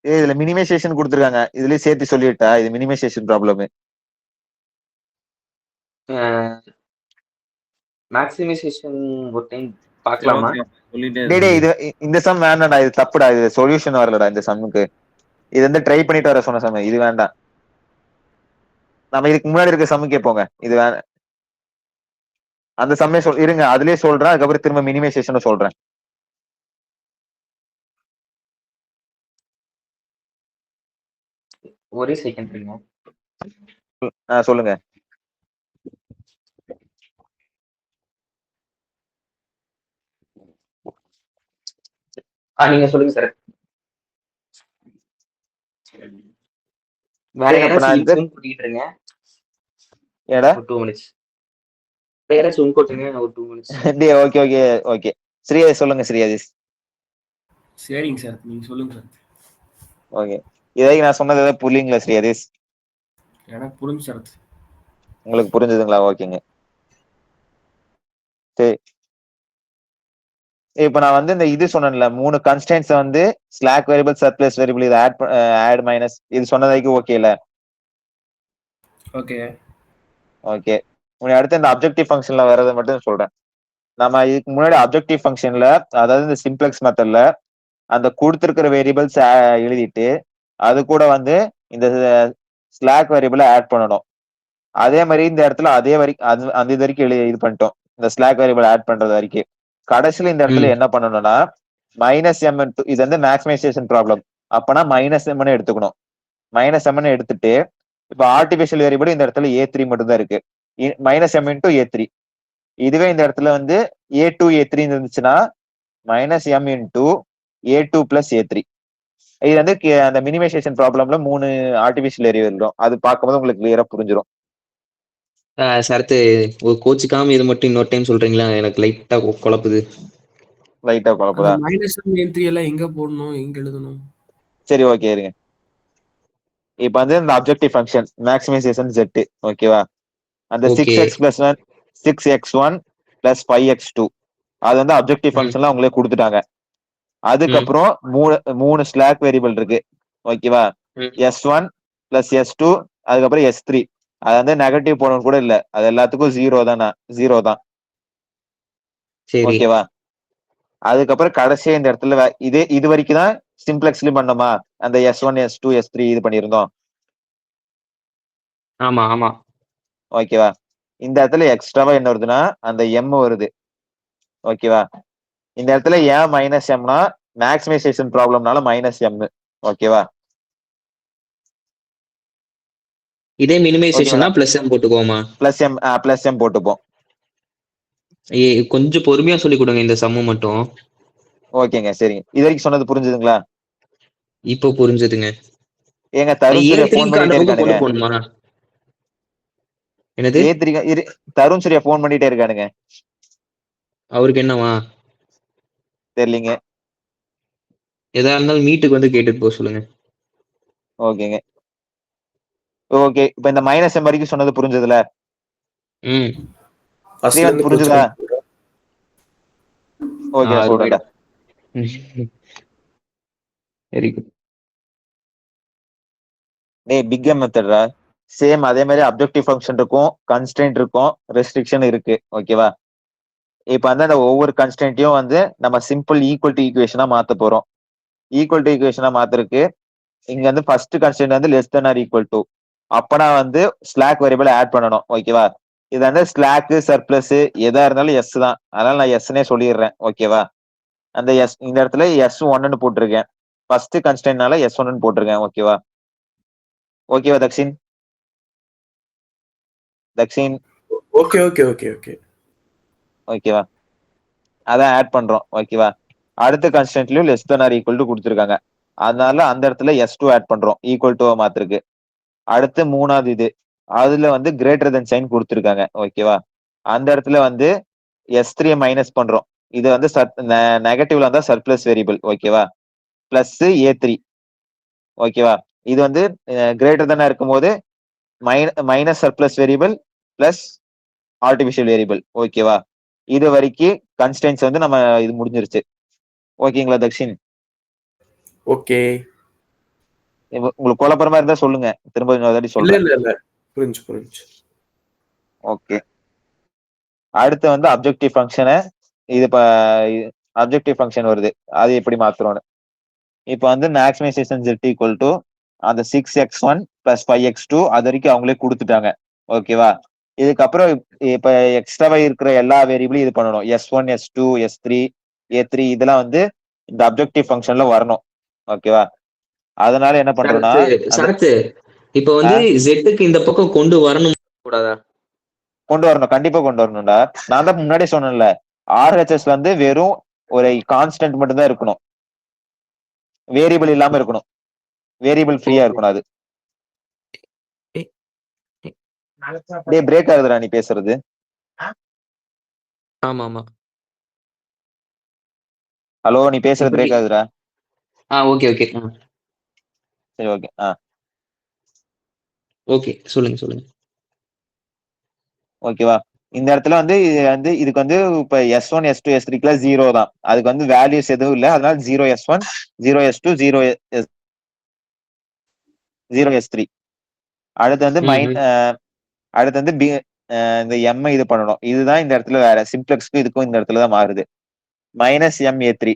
இதுல மினிமைசேஷன் கொடுத்துருக்காங்க, இதுலயே சேர்த்து சொல்லிட்டா, இது மினிமைசேஷன் ப்ராப்ளம். மேக்ஸிமைசேஷன் ஒரு டைம் பார்க்கலாமா? இது இந்த சம் வேண்டாம்டா, இது தப்புடா, இது சொல்யூஷன் வரலடா இந்த சம்முக்கு. இது வந்து ட்ரை பண்ணிட்டு வர சொன்ன சம், இது வேண்டாம். நம்ம இதுக்கு முன்னாடி இருக்க சம்முக்கே போங்க. இது அந்த சம்மே இருங்க, அதுலயே சொல்றேன், அதுக்கப்புறம் திரும்ப மினிமைசேஷன் சொல்றேன். ஒரே செகண்ட் இருங்க. சொல்லுங்க. நீங்க சொல்லுங்க சார். வேற யாராச்சும் கூட்டிட்டு இருங்க. ஏடா 2 மினிட்ஸ். வேற யாராச்சும் கூட்டுங்க, ஒரு 2 minutes. Okay okay okay. Srihari சொல்லுங்க. ஸ்ரீஹரி சரிங்க சார், நீங்க சொல்லுங்க சார். ஓகே, இதை நான் சொன்னது ஏதாவது புரியுங்களா ஸ்ரீஹரி? எனக்கு புரிஞ்சு சார். உங்களுக்கு புரிஞ்சுதுங்களா? ஓகேங்க, சரி. இப்ப நான் வந்து இந்த இது சொன்னேன்ல, 3 கன்ஸ்டன்ட்ஸ் வந்து ஸ்லாக் வேரியபிள், சர்ப்ளஸ் வேரியபிள், இது ஆட் மைனஸ், இது சொன்னதைக்கு ஓகேல? Okay okay. அடுத்து இந்த அப்ஜெக்டிவ் ஃபங்க்ஷன்ல வர்றதை மட்டும் சொல்றேன். நம்ம இதுக்கு முன்னாடி அப்ஜெக்டிவ் ஃபங்க்ஷன்ல, அதாவது இந்த சிம்ப்ளெக்ஸ் மெத்தட்ல அந்த கொடுத்திருக்கிற வேரியபிள்ஸ் எழுதிட்டு அது கூட வந்து இந்த ஸ்லாக் வேரியபிளை ஆட் பண்ணணும். அதே மாதிரி இந்த இடத்துல அதே அந்த இது வரைக்கும் இது பண்ணிட்டோம், இந்த ஸ்லாக் வேரியபிள் ஆட் பண்றது வரைக்கும். கடைசியில இந்த இடத்துல என்ன பண்ணணும்னா -m, இது வந்து மேக்ஸிமைசேஷன் ப்ராப்ளம். அப்பனா -m எடுத்துக்கணும். -m எடுத்துட்டு இப்ப ஆர்டிபிஷியல் வேரியபிள் இந்த இடத்துல A3 மட்டும் தான் இருக்கு, -m இன்டூ A3. இதுவே இந்த இடத்துல வந்து A2 A3 இருந்துச்சுன்னா -m இன்டூ A2 + A3. இது வந்து அந்த மினிமைசேஷன் ப்ராப்ளம்ல 3 ஆர்டிபிஷியல் வேரியபிள் இருக்கும். அது பார்க்கும்போது உங்களுக்கு கிளியரா புரிஞ்சிடும். சரத்து, ஒரு கோச்சுக்காம இது மட்டும் இன்னொரு டைம் சொல்றீங்களா? எனக்கு லைட்டா குழப்புது. லைட்டா குழப்பதா? -m, -3 எல்லாம் எங்க போடணும், எங்க எழுதணும்? சரி, ஓகே இருங்க. இப்ப வந்து இந்த அப்ஜெக்டிவ் ஃபங்க்ஷன் மேக்ஸிமைசேஷன் Z ஓகேவா, அந்த ஓகே 6x+1 6x1 + 5x2 அது வந்து அப்ஜெக்டிவ் ஃபங்க்ஷன்ல அவங்களே கொடுத்துட்டாங்க. அதுக்கப்புறம் மூணு ஸ்லாக் வேரியபிள் இருக்கு ஓகேவா, S1 + S2 அதுக்கப்புறம் S3. அது வந்து நெகட்டிவ் போடணும் கூட இல்ல, அது எல்லாத்துக்கும் 0 தான் சரி ஓகேவா. அதுக்கப்புறம் கடைசியா இந்த இடத்துல இது வரைக்கும் தான் சிம்ப்ளெக்ஸ்லயும் பண்ணோமா, அந்த S1 S2 S3 இது பண்ணியிருந்தோம் ஆமா ஆமா ஓகேவா. இந்த இடத்துல எக்ஸ்ட்ராவா என்ன வருதுன்னா அந்த M வருது ஓகேவா. இந்த இடத்துல ஏன் -Mனா மேக்ஸிமைசேஷன் ப்ராப்ளம்னால -M ஓகேவா. இதே மினிமைசேஷனா +M போட்டுக்கோமா? +M போட்டுப்போம். கொஞ்சம் பொறுமையா சொல்லி கொடுங்க இந்த சம்மு மட்டும். ஓகேங்க சரிங்க. இது வரைக்கும் சொன்னது புரிஞ்சுதுங்களா? இப்போ புரிஞ்சதுங்க. ஏங்க தருண் சூர்யா A3 போன் க்கு அந்த பண்ணிட்டே பக்கம் இருக்கானுங்க. கொண்டு போகணுமா? என்னது? A3 தருண் சூர்யா போன் பண்ணிட்டே இருக்கானுங்க. அவருக்கு என்னவா? தெரியலீங்க. எதா இருந்தாலும் மீட்டுக்கு வந்து கேட்டுட்டு போக சொல்லுங்க. ஓகேங்க. ஓகே இப்ப இந்த -M வரைக்கும் சொன்னது புரிஞ்சதுல? ஃபர்ஸ்ட்ல இருந்து புரிஞ்சுதா? ஓகே நான் அருமைடா. சொல்றேன்டா. Very good. டேய் பிக் M மெத்தட்ரா. சேம் அதே மாதிரி அப்ஜெக்டிவ் ஃபங்க்ஷன் இருக்கும், கன்ஸ்ட்ரெயின்ட் இருக்கும், ரெஸ்ட்ரிக்ஷன் இருக்கு ஓகேவா. இப்ப வந்து அந்த ஒவ்வொரு கன்ஸ்ட்ரெயின்ட்டையும் வந்து நம்ம சிம்பிள் ஈக்குவல் டு ஈக்குவேஷனா மாத்த போறோம். ஈக்குவல் டு ஈக்குவேஷனா மாத்துறதுக்கு இங்க வந்து ஃபர்ஸ்ட் கன்ஸ்ட்ரெயின்ட் வந்து less than or equal to, அப்பனா வந்து ஸ்லாக் வேரியபிள் ஆட் பண்ணணும் ஓகேவா. இது வந்து ஸ்லாக் சர்ப்ளஸ் எதா இருந்தாலும் எஸ் தான், அதனால நான் எஸ்னே சொல்லிடுறேன் ஓகேவா. அந்த எஸ் இந்த இடத்துல S1 போட்டிருக்கேன், ஃபர்ஸ்ட் கன்ஸ்ட்ரெயின்ட்னால S1 போட்டிருக்கேன் ஓகேவா. ஓகேவா Dakshin? Okay okay okay okay ஓகேவா, அதான் ஆட் பண்றோம் ஓகேவா. அடுத்த கன்ஸ்டன்ட்லயும் less than or equal to கொடுத்துருக்காங்க, அதனால அந்த இடத்துல S2 ஆட் பண்றோம் ஈக்குவல் டு மாத்திருக்கு. அடுத்து மூணாவது இது அதுல வந்து கிரேட்டர் தென் சைன் கொடுத்துருக்காங்க ஓகேவா. அந்த இடத்துல வந்து S3 மைனஸ் பண்றோம், இது வந்து நெகட்டிவ்ல இருந்தா சர்ப்ளஸ் வேரியபிள் ஓகேவா, பிளஸ் A3 ஓகேவா. இது வந்து கிரேட்டர் தென்னா இருக்கும் போது minus surplus variable plus artificial variable ஓகேவா. இது வரைக்கும் கன்ஸ்டன்ஸ் வந்து நம்ம இது முடிஞ்சிருச்சு ஓகேங்களா தக்ஷின்? ஓகே. உங்களுக்கு குழப்பமா இருந்தா சொல்லுங்க, திரும்ப இன்னொரு வாட்டி இல்ல சொல்றேன். இல்ல இல்ல புரிஞ்சு. ஓகே. அடுத்து வந்து அப்ஜெக்டிவ் ஃபங்க்ஷனை இது அப்ஜெக்டிவ் ஃபங்க்ஷன் வருது, அது எப்படி மாத்துறோம்னு. இப்போ வந்து மேக்ஸிமைசேஷன் Z ஈக்குவல் டு அந்த 6x1 + 5x2 அது வரைக்கும் அவங்களே கொடுத்துட்டாங்க ஓகேவா. இதுக்கப்புறம் இப்ப எக்ஸ்ட்ராவா இருக்கிற எல்லா வேரியபிளும் இது பண்ணணும், S1 S2 S3 A3 இதெல்லாம் வந்து இந்த அப்ஜெக்டிவ் ஃபங்க்ஷன்ல வரணும் ஓகேவா. அதனால என்ன பண்றோம்னா சரத்து இப்ப வந்து Z இந்த பக்கம் கொண்டு வரணும் கூடாதா? கொண்டு வரணும், கண்டிப்பா கொண்டு வரணும்டா. நான் தான் முன்னாடியே சொன்னேன்ல, RHS வந்து வெறும் ஒரு கான்ஸ்டன்ட் மட்டும் தான் இருக்கணும், வேரியபிள் இல்லாம இருக்கணும், வேரியபிள் ஃப்ரீயா இருக்கணும். அது டேய் பிரேக் ஆகுதுடா நீ பேசுறது. ஆமா ஆமா. ஹலோ நீ பேசுறது பிரேக் ஆகுதுடா. ஓகே ஓகே சரி ஓகே. ஓகே சொல்லுங்க. ஓகேவா. இந்த இடத்துல வந்து இதுக்கு வந்து இப்ப S1 S2 S3 0 தான், அதுக்கு வந்து வேல்யூஸ் எதுவும் இல்ல, அதனால 0 S1 0 S2 0 S3. அடுத்து வந்து அடுத்து வந்து இந்த M இது பண்ணணும், இதுதான் இந்த இடத்துல வேற சிம்ப்ளெக்ஸ்க்கு இதுக்கும் இந்த இடத்துல தான் மாறுது. -MA3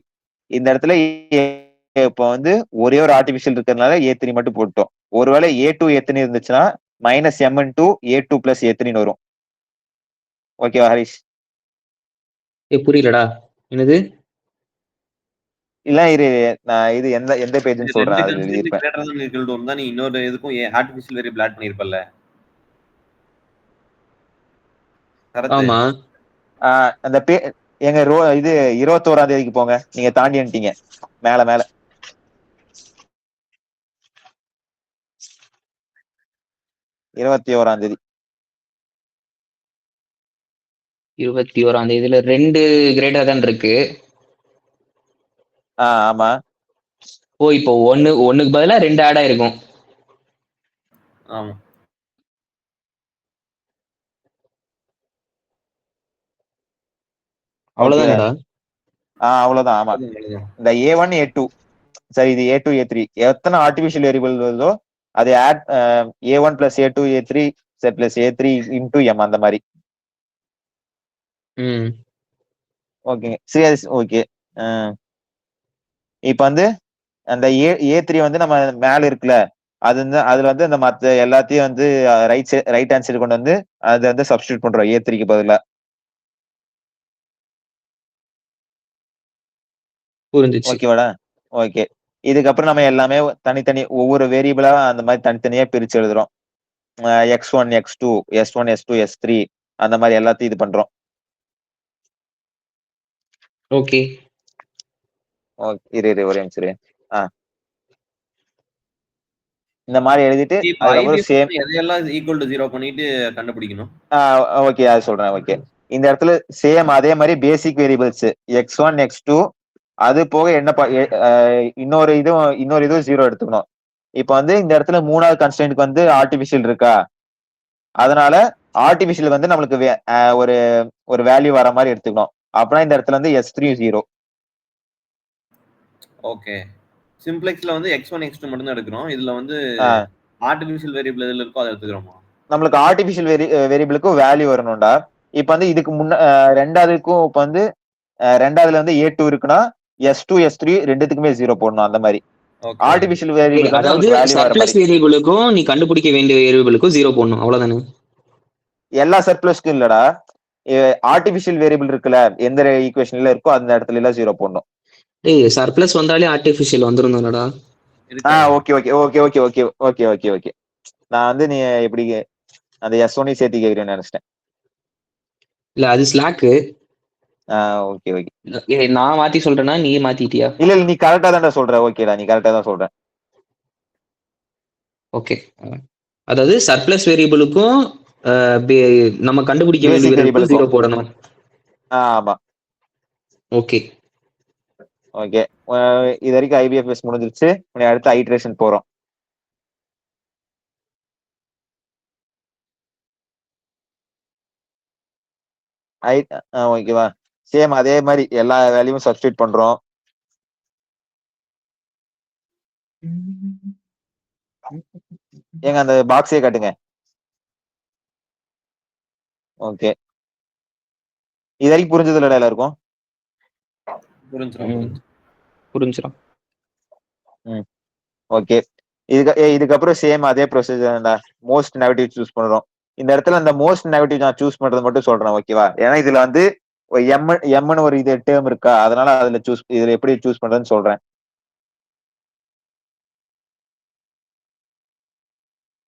இந்த இடத்துல இப்போ வந்து ஒரே ஒரு ஆர்டிபிஷியல் இருக்கிறதுனால A3 மட்டும் போட்டோம். ஒருவேளை A2 A3 இருந்துச்சுன்னா -M into A2 + A3 வரும் ஓகேவா ஹரிஷ்? புரியலடா என்னது? இல்ல இரு, நான் இது எந்த பேஜ்னு சொல்றேன், அதுல எழுதிருப்பேன். கிரேட்டர் தென் ஈக்குவல் டு இருந்தா நீ இன்னொரு இதுக்கும் ஆர்டிபிஷியல் வேரியபிள் ஆட் பண்ணிருப்பல்ல. ஆமா. அந்த எங்க இது 21ஆம் தேதிக்கு போங்க, நீங்க தாண்டி வந்துட்டீங்க. மேல 21ஆம் தேதி. 21ஆம் தேதியில 2 கிரேட்டர் தான் இருக்கு. ஆமா. இப்போ ஒண்ணுக்கு பதிலா 2 ஆட் ஆயிருக்கும். ஆமா. அவ்வளவுதானடா. அவ்வளவுதான். ஆமா, இந்த A1 A2 சரி, இது A2 A3 எத்தனை ஆர்டிபிஷியல் வேரியபிள் வருதோ அது add A1 plus A2 A3 plus A3 into M அந்த மாதிரி. ஓகேங்க, சரி, ஓகே. இப்ப வந்து அந்த A3 வந்து நம்ம மேல இருக்குல்ல, அது வந்து அதுல வந்து அந்த மத்த எல்லாத்தையும் வந்து ரைட் ஹேண்ட் சைடு கொண்டு வந்து அது வந்து சப்ஸ்டியூட் பண்றோம் A3க்கு பதிலா. புரிஞ்சிச்சு. ஓகேவாடா? ஓகே. இதுக்கப்புறம் நம்ம எல்லாமே தனித்தனி ஒவ்வொரு வேரியபிளா அந்த மாதிரி தனித்தனியா பிரிச்சு எழுதுறோம். X1 X2 S1 S2 S3 அந்த மாதிரி எல்லாத்தையும் இது பண்றோம். ஓகே. இரு ஒரே நிமிஷம் இரு. இந்த மாதிரி எழுதிட்டு இப்ப அதுக்கப்புறம் IBFS சேம். எதையெல்லாம் ஈக்குவல் டு 0 பண்ணிட்டு கண்டுபிடிக்கணும்? ஓகே, அது சொல்றேன். ஓகே, இந்த இடத்துல சேம் அதே மாதிரி பேசிக் வேரியபிள்ஸ் X1 X2 அது போக என்ன இன்னொரு இதுவும் 0 எடுத்துக்கணும். இப்ப வந்து இந்த இடத்துல மூணாவது கன்ஸ்டன்ட்க்கு வந்து ஆர்டிபிஷியல் இருக்கா, அதனால ஆர்டிபிஷியல் வந்து நம்மளுக்கு ஒரு ஒரு வேல்யூ வர மாதிரி எடுத்துக்கணும். அப்படின்னா இந்த இடத்துல வந்து S3 0. ஓகே, சிம்ப்ளெக்ஸ்ல வந்து X1 X2 மட்டும் தான் எடுக்கிறோம். இதுல வந்து ஆர்டிபிஷியல் வேரியபிள் எதுல இருக்கோ அதை எடுத்துக்கிறோமா? நம்மளுக்கு ஆர்டிபிஷியல் வேரியபிளுக்கும் வேல்யூ வரணும்டா. இப்ப வந்து இதுக்கு ரெண்டாவதுக்கும் இப்ப வந்து ரெண்டாவதுல வந்து A2 இருக்குன்னா S2 S3 ரெண்டுத்துக்குமே 0 போடணும். அந்த மாதிரி ஆர்டிபிஷியல் வேரியபிள் அதாவது சர்ப்ளஸ் வேரியபிளுக்கும் நீ கண்டுபிடிக்க வேண்டிய வேரியபிளுக்கும் 0 போடணும், அவ்வளவுதானே? எல்லா சர்ப்ளஸ்க்கும் இல்லடா, ஆர்டிபிஷியல் வேரியபிள் இருக்குல்ல, எந்த ஈக்குவேஷன்ல இருக்கோ அந்த இடத்துல எல்லாம் 0 போடணும். டேய், சர்ப்ளஸ் வந்தாலே ஆர்டிபிஷியல் வந்துரும்டா. Okay okay okay okay okay okay okay okay நான் வந்து நீ எப்படி அந்த S1 சேர்த்து கேக்குறேன்னு நினைச்சிட்டேன். இல்ல, அது ஸ்லாக். Okay okay. நான் மாத்தி சொல்றேன்னா நீ மாத்திட்டியா? இல்ல நீ கரெக்டா தான் சொல்ற. ஓகேடா, நீ கரெக்டா தான் சொல்ற. ஓகே, அதாவது சர்ப்ளஸ் வேரியபிளுக்கும் நம்ம கண்டுபிடிக்க வேண்டிய வேரியபிளுக்கும் 0 போடணும். ஆமா. ஓகே ஓகே, இது வரைக்கும் IBFS முடிஞ்சிருச்சு. அடுத்து ஐட்ரேஷன் போறோம். ஓகேவா? சேம் அதே மாதிரி எல்லா வேல்யூவும் சப்ஸ்டியூட் பண்றோம். ஏங்க அந்த பாக்ஸே காட்டுங்க. ஓகே, இது வரைக்கும் புரிஞ்சது இல்லடா எல்லாருக்கும்? புரிஞ்சிடும். ஓகே, இதுக்கப்புறம் சேம் அதே ப்ரொசீஜர் தான். மோஸ்ட் நெகட்டிவ் சூஸ் பண்றோம். இந்த இடத்துல அந்த மோஸ்ட் நெகட்டிவ் நான் சூஸ் பண்றது மட்டும் சொல்றேன், ஓகேவா? ஏன்னா இதுல வந்து எம்னு ஒரு இது டேர்ம் இருக்கா, அதனால இதுல எப்படி சூஸ் பண்றதுன்னு சொல்றேன்.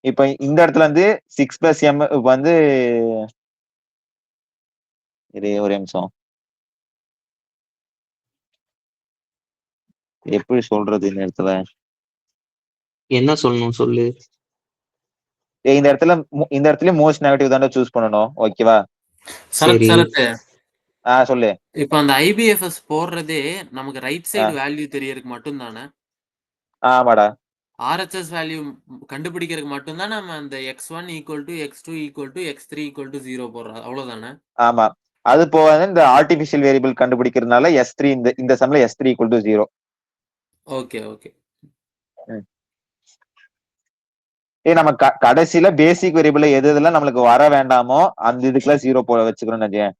இப்ப இந்த இடத்துல வந்து 6+M வந்து ஒரே நிமிஷம், எப்படி சொல்றது இந்த இடத்துல? என்ன சொல்லணும் சொல்லு. இந்த இடத்துல மோஸ்ட் நெகட்டிவ் தானே சூஸ் பண்ணணும், ஓகேவா? சரத்து சொல்லு. இப்ப அந்த IBFS போடுறதே நமக்கு ரைட் சைடு வேல்யூ தெரியறதுக்கு மட்டும் தானே? ஆமாடா. RHS வேல்யூ கண்டுபிடிக்கிறதுக்கு மட்டும் தான் நம்ம அந்த X1 = X2 = X3 = 0 போடுறோம், அவ்வளவுதானே? ஆமா, அது போக இந்த ஆர்டிபிஷியல் வேரியபிள் கண்டுபிடிக்கிறதுனால S3 இந்த சம்ல S3 = 0. Okay okay. நம்ம கடைசியில பேசிக் வேரியபிள் எதுலாம் நம்மளுக்கு வர வேண்டாமோ அந்த இதுக்குலாம் 0 போட வச்சுக்கணும் நினைக்கிறேன்.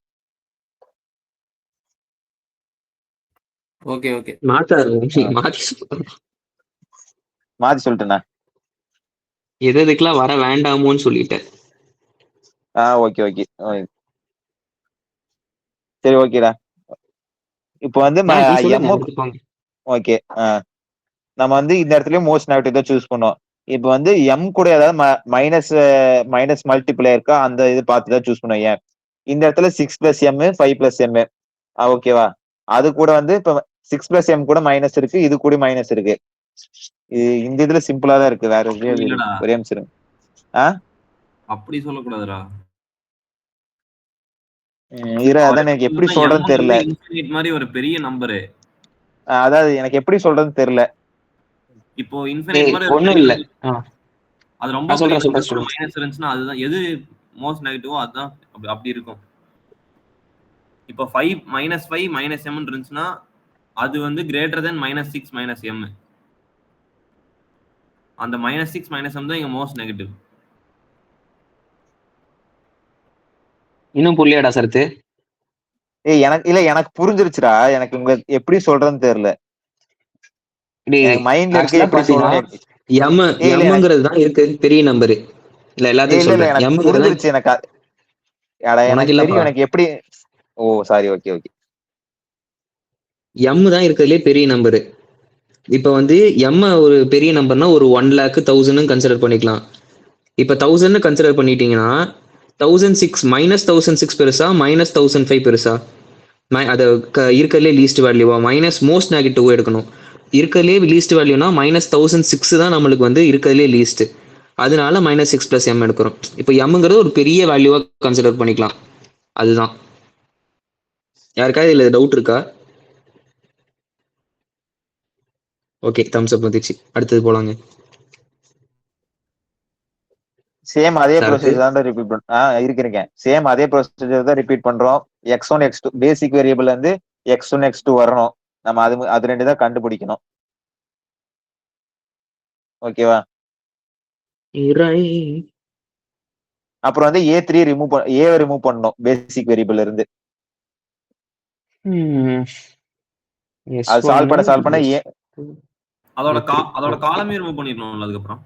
Okay okay. மாத்தி சொல்லிட்டேனா? எதுக்கெல்லாம் வர வேண்டாமோன்னு சொல்லிட்டேன். ஓகே ஓகே சரி, ஓகேடா. இப்போ வந்து ஓகே, நம்ம வந்து இந்த இடத்துலயும் மோஸ்ட் நெகட்டிவ் தான் சூஸ் பண்ணோம். இப்போ வந்து M கூட ஏதாவது மைனஸ் மல்டிபிளே இருக்கா அந்த இது பார்த்து தான் சூஸ் பண்ணுவோம். ஏன் இந்த இடத்துல 6+M 5+M, ஓகேவா? அது கூட வந்து இப்ப 6+M கூட மைனஸ் இருக்கு, இது கூட மைனஸ் இருக்கு. இந்த இதுல சிம்பிளா தான் இருக்கு, வேற ஒரே நிமிஷம். அப்படி சொல்லக்கூடாதுடா. அதான் எனக்கு எப்படி சொல்றதுன்னு தெரியல. இன்ஃபினிட் மாதிரி ஒரு பெரிய நம்பர், அதாவது எனக்கு எப்படி சொல்றதுன்னு தெரியல. இப்போ இன்ஃபினிட் மாதிரி ஒண்ணும் இல்ல. அது ரொம்ப சொல்றேன். மைனஸ் இருந்துச்சுன்னா அதுதான் எது மோஸ்ட் நெகட்டிவோ அதுதான் அப்படி இருக்கும். இப்போ 5 -5 -m இருந்துச்சுன்னா அது வந்து கிரேட்டர் தென் -6 -m. அந்த -6 -m தான் இங்க மோஸ்ட் நெகட்டிவ். இன்னும் புரியலடா சரத்து. எனக்கு புரிஞ்சிருச்சுடா. எனக்கு உங்க எப்படி சொல்றேன்னு தெரியல. மைண்ட்ல இருக்கு எப்படி சொல்றேன். எம்ங்கிறது தான் இருக்கு பெரிய நம்பர். இல்ல எல்லாத்தையும் சொல்றேன். எனக்கு புரிஞ்சிருச்சு. எனக்கு எனக்கு தெரியும் எனக்கு எப்படி. ஓ சாரி. Okay okay. எம் தான் இருக்கிறதுலே பெரிய நம்பரு. இப்ப வந்து எம் ஒரு பெரிய நம்பர்னா ஒரு 1,00,000 கன்சிடர் பண்ணிக்கலாம். இப்ப 1000 கன்சிடர் பண்ணிட்டீங்கன்னா 1006 -1006 பெருசா -1005 பெருசா? அது இருக்கிறதுலே லீஸ்ட் வேல்யூவா மைனஸ் மோஸ்ட் நெகட்டிவ் எடுக்கணும். இருக்கிறதுலே லீஸ்ட் வேல்யூனா -1006 தான் நம்மளுக்கு வந்து இருக்கிறதுலே லீஸ்ட். அதனால -6 + m எடுக்கிறோம். இப்போ எம்ங்கிறது ஒரு பெரிய வேல்யூவா கன்சிடர் பண்ணிக்கலாம். அதுதான். யாருக்காவது இதுல டவுட் இருக்கா? ஓகே, தம்ஸ் அப் வந்துச்சு. அடுத்தது போலாங்க. சேம் அதே ப்ரொசீஜர் தான் ரிப்பீட் பண்றோம். இருக்கேன். சேம் அதே ப்ரொசீஜர் தான் ரிப்பீட் பண்றோம். x1 x2 பேசிக் வேரியபிள் வந்து x1 x2 வரணும். நம்ம அது ரெண்டு தான் கண்டுபிடிக்கணும். ஓகேவா? அப்புறம் வந்து A3 ரிமூவ் பண்ணணும் பேசிக் வேரியபிள் இருந்து. அது சால்வ் பண்ண அதோட காலமே ரிமூவ் பண்ணிடணும்ல அதுக்கப்புறம்.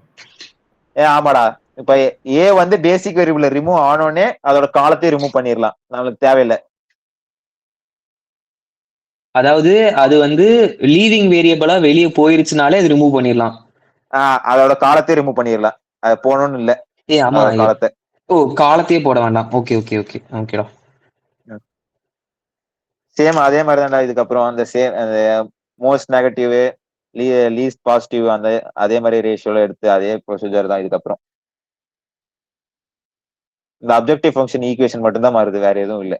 ஆமாடா. இப்ப A வந்து பேசிக் வேரியபிள் ரிமூவ் ஆனோடனே அதோட காலத்தையும் ரிமூவ் பண்ணிடலாம். நம்மளுக்கு தேவையில்லை. அதாவது அது வந்து லீவிங் வேரியபிளா வெளியே போயிருச்சுனாலே அது ரிமூவ் பண்ணிடலாம். அதோட காலத்தையும் ரிமூவ் பண்ணிடலாம். அது போகணும்னு இல்ல. ஆமா, காலத்தை காலத்தையே போட வேண்டாம். ஓகே ஓகே ஓகே ஓகேடா. சேம் அதே மாதிரி தான்டா. இதுக்கப்புறம் அந்த மோஸ்ட் நெகட்டிவ் லீஸ்ட் பாசிட்டிவ் அதே மாதிரி ரேஷியோல எடுத்து அதே ப்ரொசீஜர் தான் இதுக்கப்புறம். இந்த அப்ஜெக்டிவ் ஃபங்க்ஷன் ஈக்குவேஷன் மட்டும் தான் மாறுது, வேற எதுவும் இல்ல.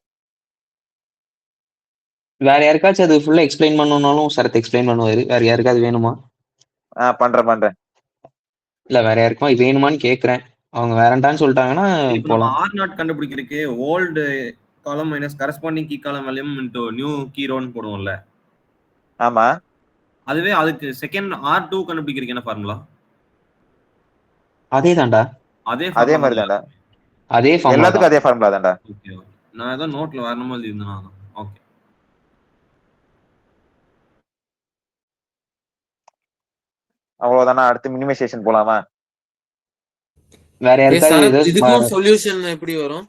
வேற யாருக்காச்சும் அது ஃபுல்லா எக்ஸ்பிளைன் பண்ணனும்னாலும் சரத் எக்ஸ்பிளைன் பண்ணுவாரு. வேற யாருக்காவது வேணுமா? பண்றேன். இல்ல வேற யாருக்குமா இது வேணுமான்னு கேக்குறேன். அவங்க வேறண்டான்னு சொல்லிட்டாங்கன்னா போலாம். R0 கண்டுபிடிக்கிறதுக்கு ஓல்டு காலம் மைனஸ் கரஸ்பாண்டிங் கீ காலம் வேல்யூம் இன்டு நியூ கீ ரோன்னு போடுவோம்ல. ஆமா. அதுவே அதுக்கு செகண்ட் R2 கண்டுபிடிக்கிறதுக்கு என்ன ஃபார்முலா? அதேதான்டா. அதே மாதிரி தான்டா. அதே ஃபார்முலா. எல்லாத்துக்கும் அதே ஃபார்முலா தான்டா. ஓகே. நான் ஏதோ நோட்ல வேற மாதிரி இருந்தேனா? ஓகே. அவ்வளவுதானா? அடுத்து மினிமைசேஷன் போலாமா? வேற யாருக்காவது இதுக்கும் சொல்யூஷன் எப்படி வரும்?